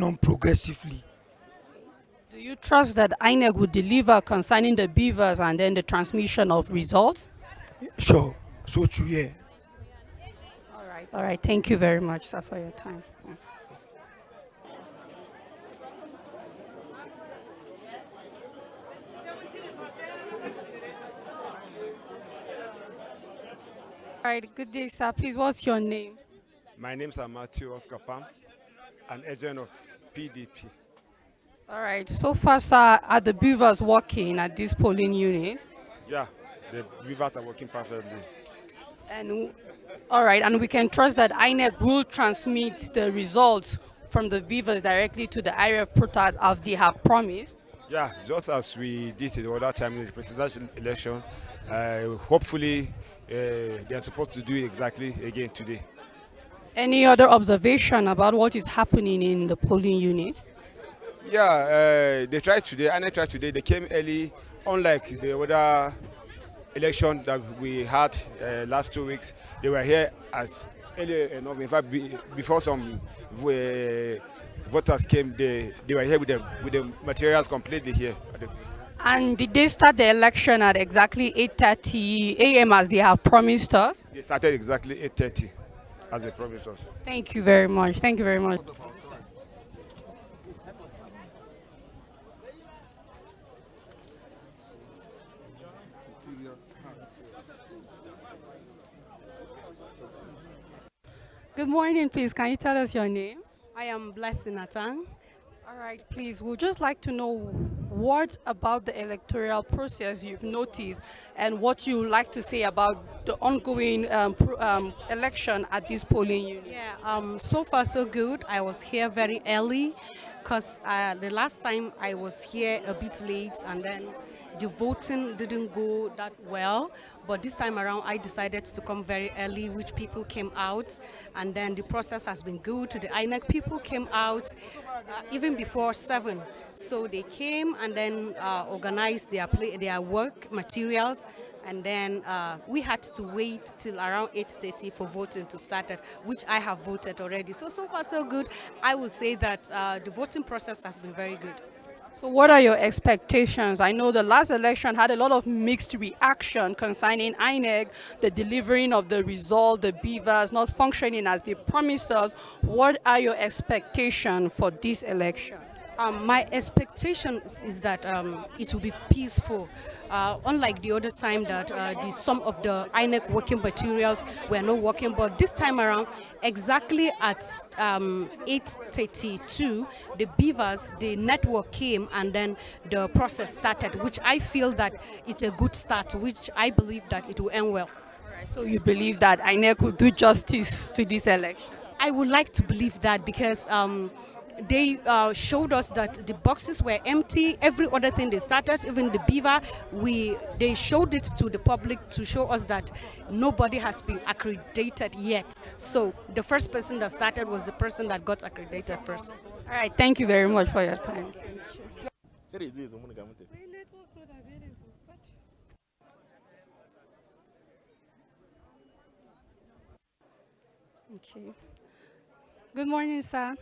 on progressively. Do Do you trust that INEC will deliver concerning the beavers and then the transmission of results? Sure. So true, yeah. All right. Thank you very much, sir, for your time. All right. Good day, sir. Please, what's your name? My name is Matthew Oscar Pam, an agent of PDP. All right. So far, sir, are the beavers working at this polling unit? Yeah, the beavers are working perfectly. And all right, and we can trust that INEC will transmit the results from the beavers directly to the IRF portal as they have promised. Yeah, just as we did the other time in the presidential election, hopefully they are supposed to do it exactly again today. Any other observation about what is happening in the polling unit? Yeah, they tried today, INEC tried today. They came early, unlike the other election that we had last 2 weeks. They were here as early enough. In fact, before some voters came, they were here with the materials completely here. And did they start the election at exactly 8:30 a.m. as they have promised us? They started exactly 8:30 as they promised us. Thank you very much. Thank you very much. Good morning, please. Can you tell us your name? I am Blessing Atang. All right, please. We'd just like to know what about the electoral process you've noticed and what you would like to say about the ongoing election at this polling unit. Yeah, so far so good. I was here very early because the last time I was here a bit late and then the voting didn't go that well, but this time around I decided to come very early, which people came out, and then the process has been good. The INEC people came out even before 7, so they came and then organized their work materials, and then we had to wait till around 8:30 for voting to start, which I have voted already. So far so good. I would say that the voting process has been very good. So what are your expectations? I know the last election had a lot of mixed reaction concerning INEC, the delivering of the result, the beavers not functioning as they promised us. What are your expectations for this election? My expectation is that it will be peaceful. Unlike the other time that some of the INEC working materials were not working, but this time around, exactly at 8:32, the beavers, the network came and then the process started, which I feel that it's a good start, which I believe that it will end well. So you believe that INEC will do justice to this election? I would like to believe that because they showed us that the boxes were empty. Every other thing they started, even the beaver, they showed it to the public to show us that nobody has been accredited yet. So the first person that started was the person that got accredited first. All right, thank you very much for your time. Okay. Good morning, sir.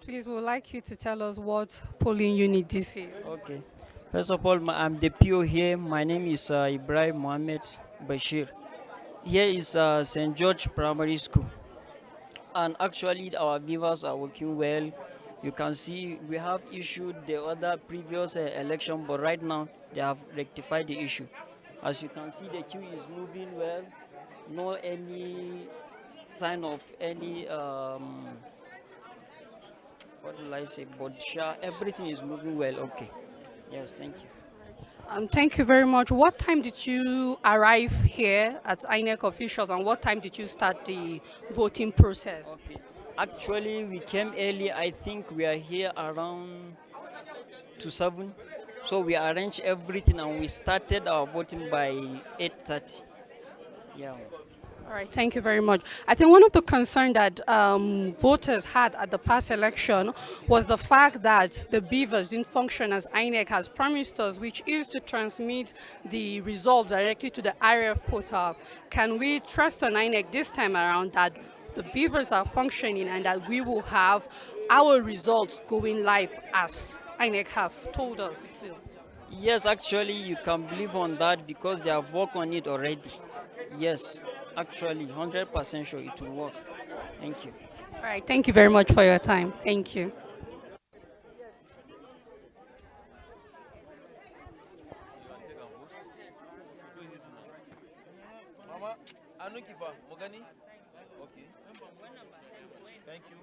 Please, we would like you to tell us what polling unit this is. Okay. First of all, I'm the PO here. My name is Ibrahim Mohammed Bashir. Here is St. George Primary School. And actually, our beavers are working well. You can see we have issued the other previous election, but right now they have rectified the issue. As you can see, the queue is moving well. No any sign of any what will I say, but sure, everything is moving well. Okay. Yes, thank you. Thank you very much. What time did you arrive here at INEC officials and what time did you start the voting process? Okay. Actually, we came early. I think we are here around 7. So we arranged everything and we started our voting by 8:30. Yeah. All right, thank you very much. I think one of the concerns that voters had at the past election was the fact that the beavers didn't function as INEC has promised us, which is to transmit the results directly to the IRF portal. Can we trust on INEC this time around that the beavers are functioning and that we will have our results going live as INEC have told us it will. Yes, actually, you can believe on that because they have worked on it already. Yes, actually, 100% sure it will work. Thank you. All right, thank you very much for your time. Thank you. Okay. Thank you.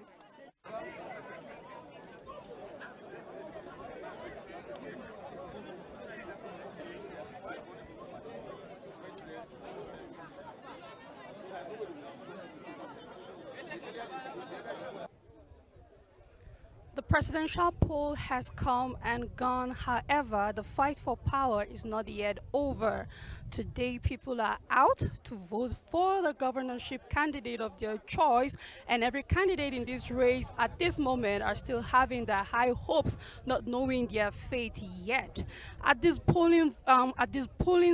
The presidential poll has come and gone. However, the fight for power is not yet over. Today, people are out to vote for the governorship candidate of their choice, and every candidate in this race at this moment are still having their high hopes, not knowing their fate yet. At this polling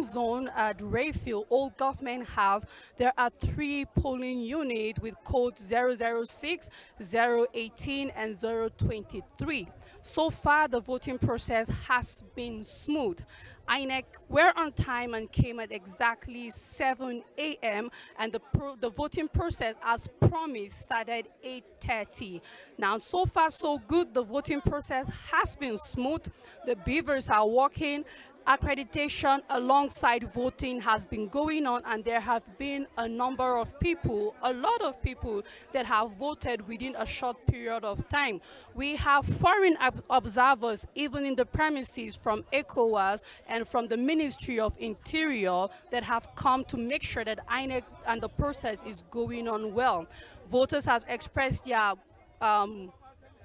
zone at Rayfield Old Government House, there are 3 polling units with codes 006, 018, and 023. So far, the voting process has been smooth. INEC were on time and came at exactly 7 a.m. and the voting process, as promised, started 8:30. Now, so far so good. The voting process has been smooth. The beavers are working. Accreditation alongside voting has been going on, and there have been a number of people, a lot of people that have voted within a short period of time. We have foreign observers even in the premises from ECOWAS and from the Ministry of Interior that have come to make sure that INEC and the process is going on well. Voters have expressed their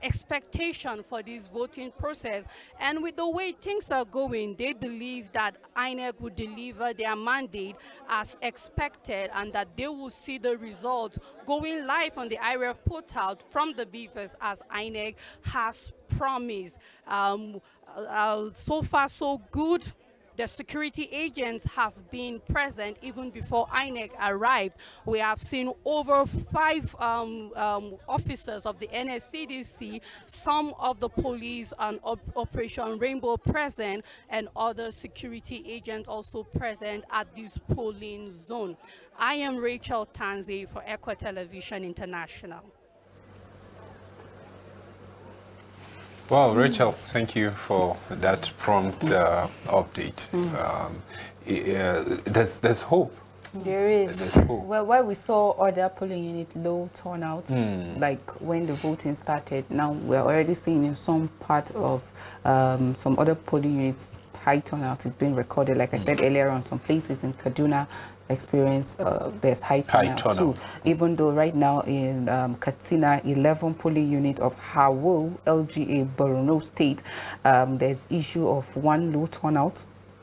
expectation for this voting process, and with the way things are going, they believe that INEC will deliver their mandate as expected and that they will see the results going live on the IREF portal from the beavers as INEC has promised. So far so good. The security agents have been present even before INEC arrived. We have seen over 5 officers of the NSCDC, some of the police and Operation Rainbow present, and other security agents also present at this polling zone. I am Rachel Tanzi for Echo Television International. Well, Rachel, thank you for that prompt update. There's hope. There is. Well, while we saw other polling unit low turnout, like when the voting started, now we're already seeing in some part of some other polling units, high turnout is being recorded. Like I said earlier on, some places in Kaduna experience there's high turnout too. Even though right now in Katsina, 11 polling unit of Hawul, LGA, Borno State, there's issue of 1 low turnout,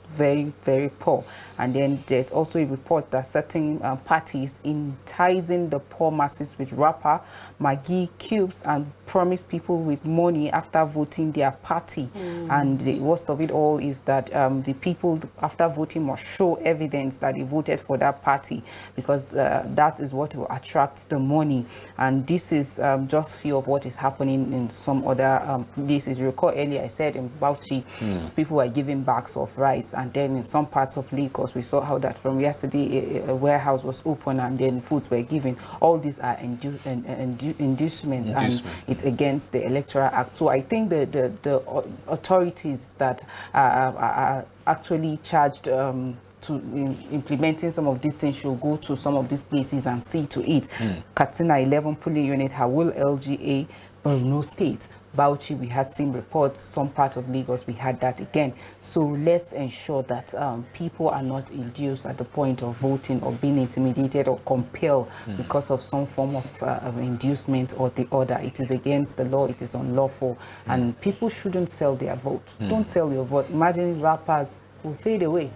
very, very poor. And then there's also a report that certain parties enticing the poor masses with wrapper, Maggi cubes, and promise people with money after voting their party. And the worst of it all is that the people after voting must show evidence that they voted for that party, because that is what will attract the money. And this is just few of what is happening in some other places. You recall earlier I said in Bauchi, people were giving bags of rice, and then in some parts of Lagos we saw how that from yesterday a warehouse was open and then foods were given. All these are inducements, and it's against the Electoral Act. So I think the authorities that are actually charged to implementing some of these things should go to some of these places and see to it. Katsina 11 polling unit, Hawul LGA, Borno State. Bauchi, we had seen reports, some part of Lagos, we had that again. So let's ensure that people are not induced at the point of voting or being intimidated or compelled because of some form of inducement or the other. It is against the law, it is unlawful, and people shouldn't sell their vote. Don't sell your vote. Imagine rappers will fade away.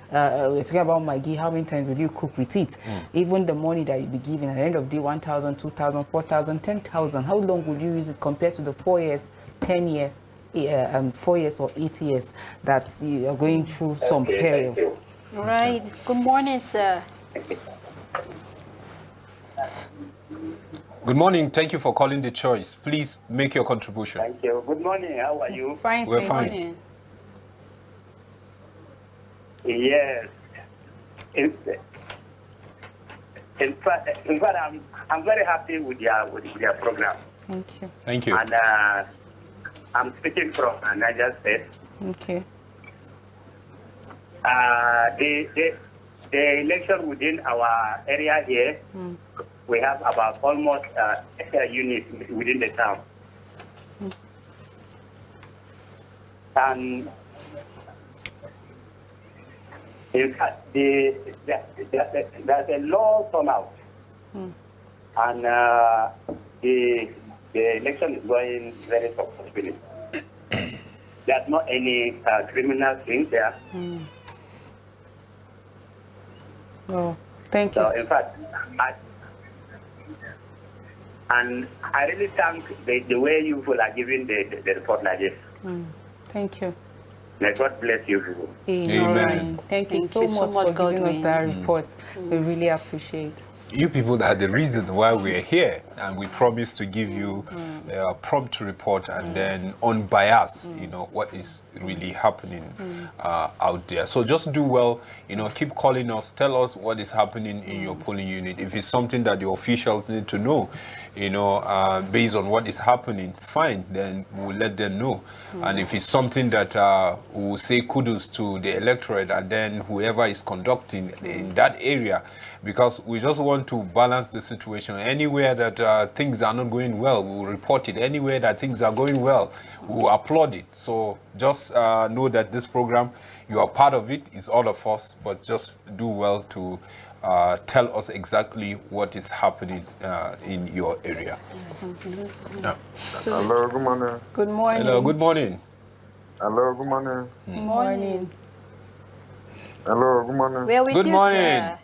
We're talking about Maggi, how many times will you cook with it? Even the money that you'll be given at the end of the day, 1,000, 2,000, 4,000, 10,000, how long will you use it compared to the 4 years, 10 years, 4 years or 8 years that you are going through some perils? All right. Good morning, sir. Good morning. Thank you for calling The Choice. Please make your contribution. Thank you. Good morning. How are you? Fine. We're fine. Yes. In fact, I'm very happy with your program. Thank you. Thank you. And I'm speaking from Niger State. Okay. The election within our area here, we have about almost 8 units within the town. And in fact, there's a low turnout. And the election is going very successfully. There's not any criminal things there. Oh, thank you. So, in fact, I really thank the way you people are giving the report like this. Thank you. May God bless you people. Amen. Thank you so much for giving us that report. We really appreciate it. You people are the reason why we're here, and we promise to give you a prompt report and then unbiased, what is really happening out there. So just do well, keep calling us, tell us what is happening in your polling unit. If it's something that the officials need to know, based on what is happening, fine, then we'll let them know. And if it's something that we'll say kudos to the electorate and then whoever is conducting in that area, because we just want to balance the situation. Anywhere that things are not going well, we'll report it. Anywhere that things are going well, we'll applaud it. So just know that this program, you are part of it. It's all of us, but just do well to tell us exactly what is happening in your area. Yeah. Hello, good morning. Good morning. Hello, good morning. Hello, good morning. Good morning. Hello, good morning. We're with Good you, morning. sir.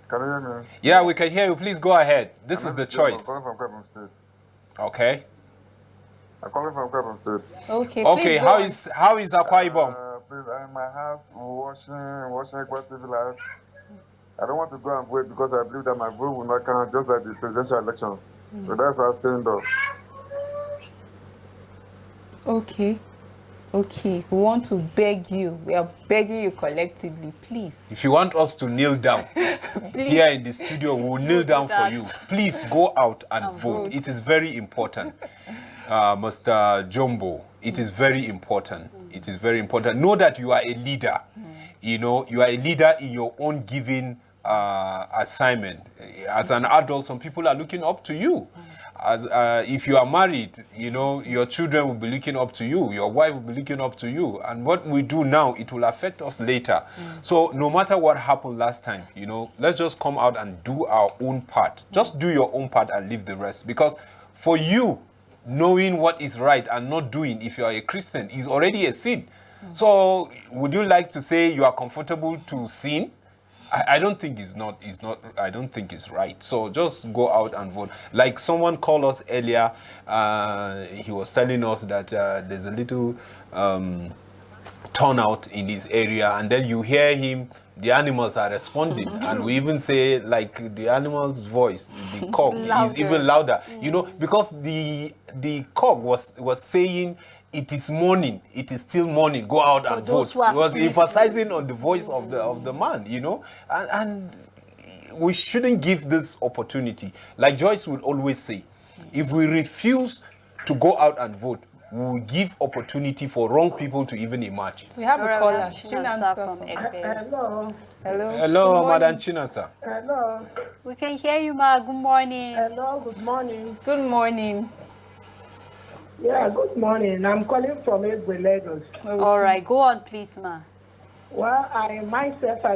Can you hear me? Yeah, we can hear you. Please go ahead. This is The Choice. I'm calling from Kebbi State. Okay. I'm calling from Kebbi State. Okay. How is Akwa Ibom? Please, I'm in my house watching Ekwa TV Live. I don't want to go and vote because I believe that my vote will not count just like the presidential election. So that's why I'm staying there. Okay. We want to beg you. We are begging you collectively, please. If you want us to kneel down here in the studio, we'll kneel down for you. Please go out and vote. It is very important. Mr. Jumbo, it is very important. It is very important. Know that you are a leader. You are a leader in your own given assignment. As an adult, some people are looking up to you. As if you are married, your children will be looking up to you. Your wife will be looking up to you. And what we do now, it will affect us later. So no matter what happened last time, let's just come out and do our own part. Just do your own part and leave the rest. Because for you, knowing what is right and not doing, if you are a Christian, is already a sin. So would you like to say you are comfortable to sin? I don't think I don't think it's right. So just go out and vote. Like someone called us earlier, he was telling us that there's a little turnout in this area, and then you hear him, the animals are responding, and we even say like the animal's voice, the cock is even louder, because the cock was saying, it is morning. It is still morning. Go out and vote. He was emphasizing on the voice of the man, and we shouldn't give this opportunity. Like Joyce would always say, if we refuse to go out and vote, we will give opportunity for wrong people to even emerge. We have a caller. Chinansa from Ekpe. Hello. Hello, Madam Chinansa. Hello. We can hear you, ma. Good morning. Hello, good morning. Good morning. Yeah, good morning. I'm calling from Egbe, Lagos. All right, go on, please, ma. Well, I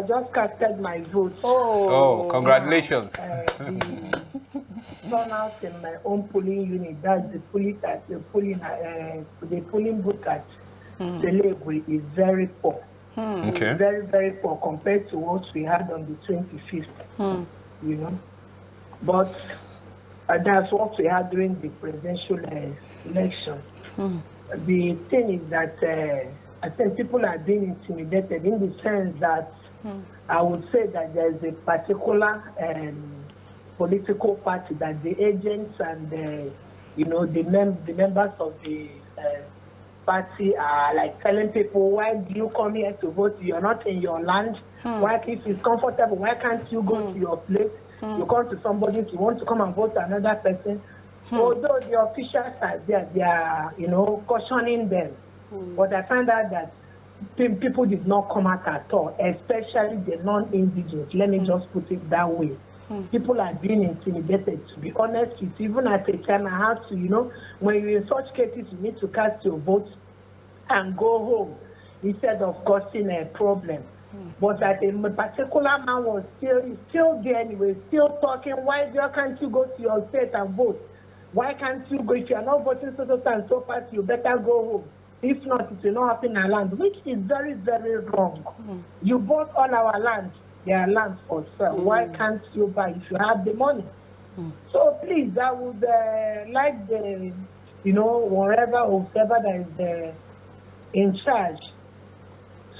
just casted my vote. Oh, congratulations. The turnout in my own polling unit, that's the polling booth at Selegwe is very poor. Okay. Very, very poor compared to what we had on the 25th. But that's what we had during the presidential election. The thing is that I think people are being intimidated in the sense that I would say that there is a particular political party that the agents and the members of the party are like telling people, why do you come here to vote? You're not in your land. Why, if it's comfortable, why can't you go to your place? You come to somebody, if you want to come and vote to another person. Although the officials are there, they are, cautioning them. But I find out that people did not come out at all, especially the non-indigenous. Let me just put it that way. People are being intimidated, to be honest with you. Even as a child, I have to, when you're in such cases, you need to cast your vote and go home instead of causing a problem. But that a particular man was still there anyway, still talking. Why can't you go to your state and vote? Why can't you go? If you're not voting so and so fast, you better go home. If not, it will not happen in our land, which is very, very wrong. You bought all our land. Their land for sale. Why can't you buy if you have the money? So please, I would like the, whatever that is in charge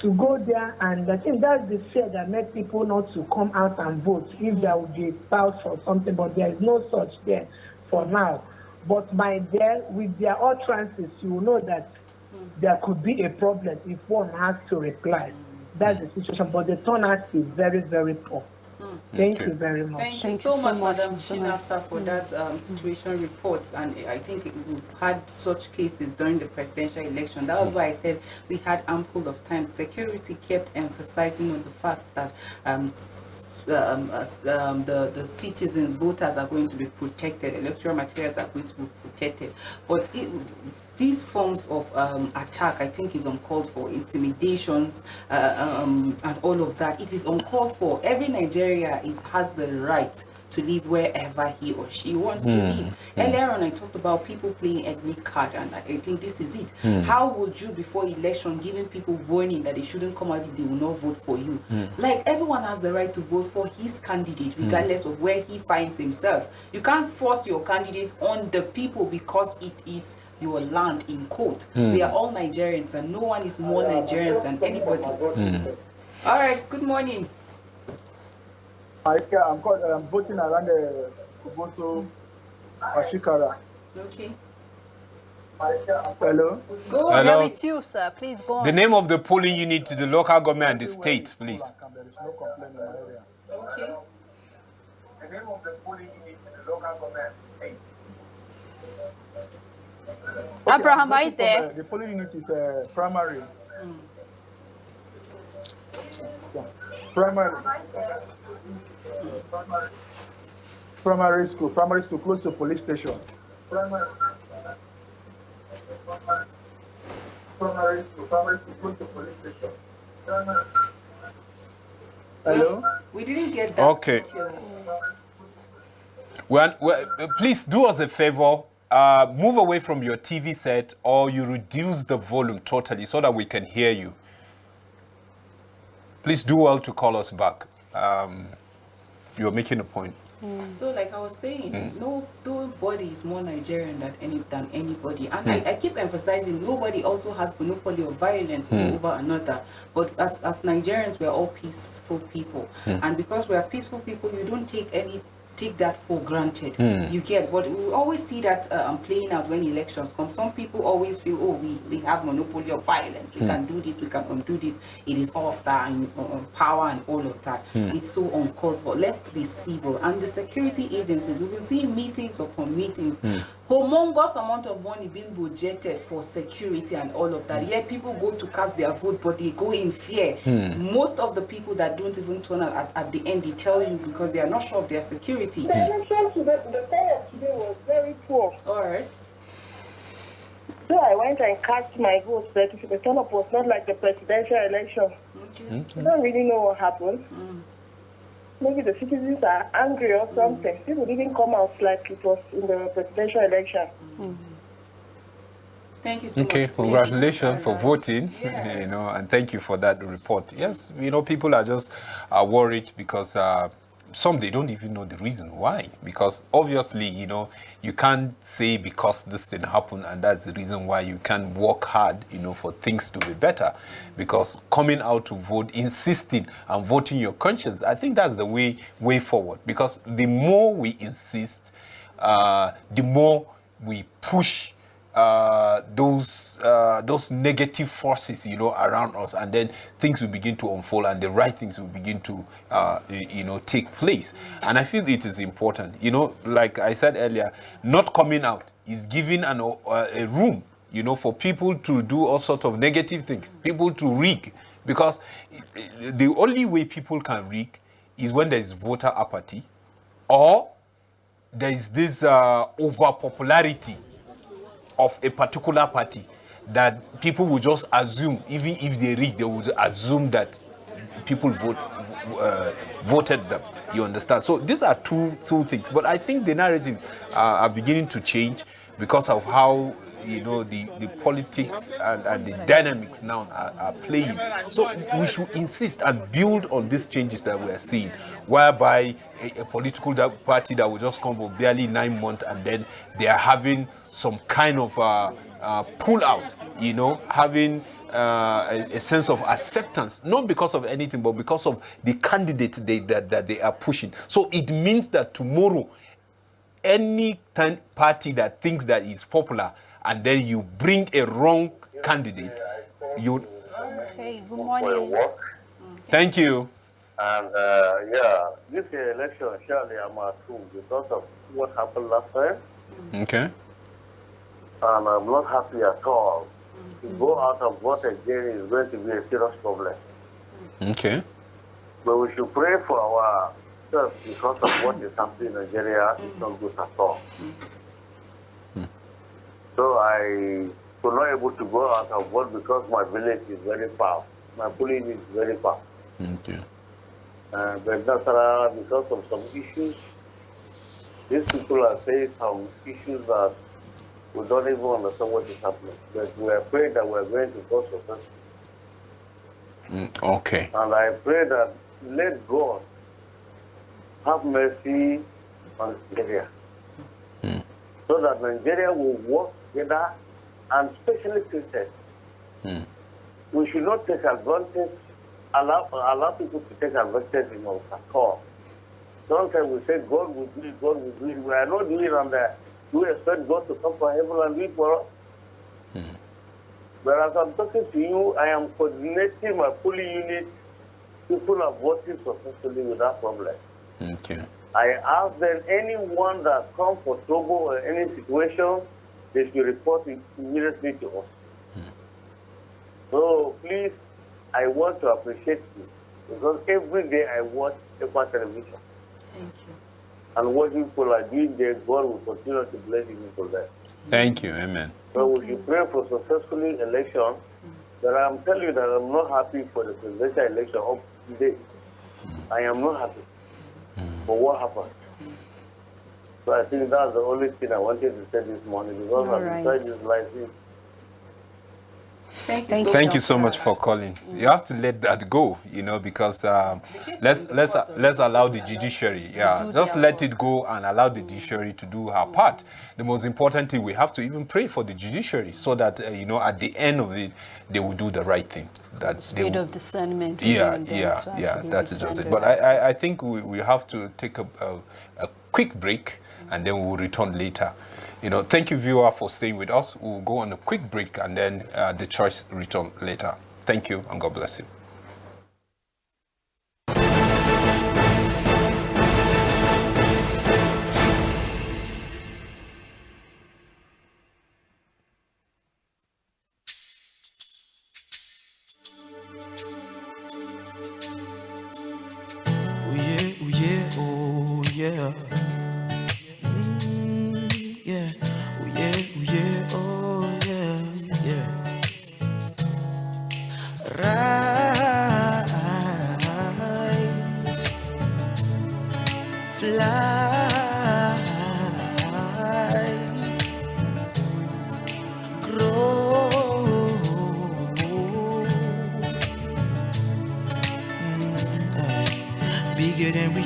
to go there, and I think that's the fear that makes people not to come out and vote if there would be a spouse or something, but there is no such there for now. But my dear, with their utterances, you will know that there could be a problem if one has to reply. That's the situation, but the turnout is very, very poor. Thank you very much. Thank you so much, Madam Chinasa, for that situation report. And I think we've had such cases during the presidential election. That was why I said we had ample of time. Security kept emphasizing on the fact that the citizens, voters are going to be protected, electoral materials are going to be protected. But these forms of attack, I think, is uncalled for. Intimidations and all of that, it is uncalled for. Every Nigerian has the right to live wherever he or she wants to live. Earlier on, I talked about people playing a Greek card, and I think this is it. How would you, before election, giving people warning that they shouldn't come out if they will not vote for you? Like, everyone has the right to vote for his candidate, regardless of where he finds himself. You can't force your candidate on the people because it is your land, in quote. We are all Nigerians, and no one is more Nigerians than anybody. All right, good morning. I'm voting around the Kuboso Ashikara. Okay. Hello? Go on with you, sir. Please go on. The name of the polling unit to the local government and the state, please. There is no complaint in my area. Okay. The name of the polling unit to the local government state. Abraham, are you there? The polling unit is primary. Primary school close to police station. Primary school close to police station. Hello? We didn't get that. Okay. Well, please do us a favor. Move away from your TV set, or you reduce the volume totally so that we can hear you. Please do well to call us back. You're making a point. So, like I was saying, nobody is more Nigerian than anybody. And I keep emphasizing, nobody also has monopoly of violence over another. But as Nigerians, we're all peaceful people. And because we are peaceful people, you don't take that for granted. You get, but we always see that playing out when elections come. Some people always feel, we have monopoly of violence. We can do this, we can undo this. It is all star and power and all of that. It's so uncalled for. Let's be civil. And the security agencies, we've been seeing meetings upon meetings. Humongous amount of money being budgeted for security and all of that. Yet people go to cast their vote, but they go in fear. Most of the people that don't even turn out at the end, they tell you because they are not sure of their security. The election today, the turnout today was very poor. All right. So I went and cast my vote, but the turnout was not like the presidential election. I don't really know what happened. Maybe the citizens are angry or something. People didn't come out like it was in the presidential election. Thank you so much. Okay, congratulations for voting, and thank you for that report. Yes, people are just worried because some, they don't even know the reason why, because obviously, you know, you can't say because this thing happened and that's the reason why you can't work hard, you know, for things to be better. Because coming out to vote, insisting and voting your conscience, I think that's the way forward. Because the more we insist, the more we push those negative forces, you know, around us, and then things will begin to unfold and the right things will begin to you know, take place. And I feel it is important, you know, like I said earlier, not coming out is giving a room, you know, for people to do all sorts of negative things, people to rig, because the only way people can rig is when there is voter apathy, or there is this overpopularity of a particular party, that people will just assume, even if they rig, they would assume that people voted them. You understand? So these are two things. But I think the narrative are beginning to change because of how, you know, the politics and the dynamics now are playing. So we should insist and build on these changes that we are seeing, whereby a political party that will just come for barely 9 months and then they are having some kind of pull out, you know, having a sense of acceptance, not because of anything, but because of the candidates that they are pushing. So it means that tomorrow, any party that thinks that is popular and then you bring a wrong candidate, you... Okay, good morning. Thank you. And yeah, this election, surely I'm assumed because of what happened last time. Okay. And I'm not happy at all. To go out of vote again is going to be a serious problem. Okay. But we should pray for ourselves because of what is happening in Nigeria. It's not good at all. So I was not able to go out of vote because my village is very far. My polling is very far. Okay. But that's because of some issues. These people are saying some issues that we don't even understand what is happening. But we are praying that we are going to go successful. Okay. And I pray that let God have mercy on Nigeria. So that Nigeria will work together, and especially Christians. We should not take advantage, allow people to take advantage in us at all. Sometimes we say God will do it, God will do it. We are not doing it on that. We expect God to come from heaven and do it for us. But as I'm talking to you, I am coordinating my polling unit. People are voting successfully without problem. Okay. I ask them, anyone that comes for trouble or any situation, they should report it immediately to us. So please, I want to appreciate you, because every day I watch Epa television. Thank you. And what people are doing there, God will continue to bless you for that. Thank you. Amen. So we should pray for successful election. But I'm telling you that I'm not happy for the presidential election of today. I am not happy for what happened. So I think that's the only thing I wanted to say this morning, because I've tried this life. Thank you so much for calling. You have to let that go, you know, because let's allow the judiciary, just let it go and allow the judiciary to do her part. The most important thing, we have to even pray for the judiciary so that you know, at the end of it, they will do the right thing. That Spirit of discernment. That is just it. But I think we have to take a quick break, and then we'll return later. You know, thank you, viewer, for staying with us. We'll go on a quick break, and then the choice return later. Thank you, and God bless you. Oh yeah, oh yeah. Yeah, oh yeah, oh yeah, yeah. Rise, fly, grow, bigger than we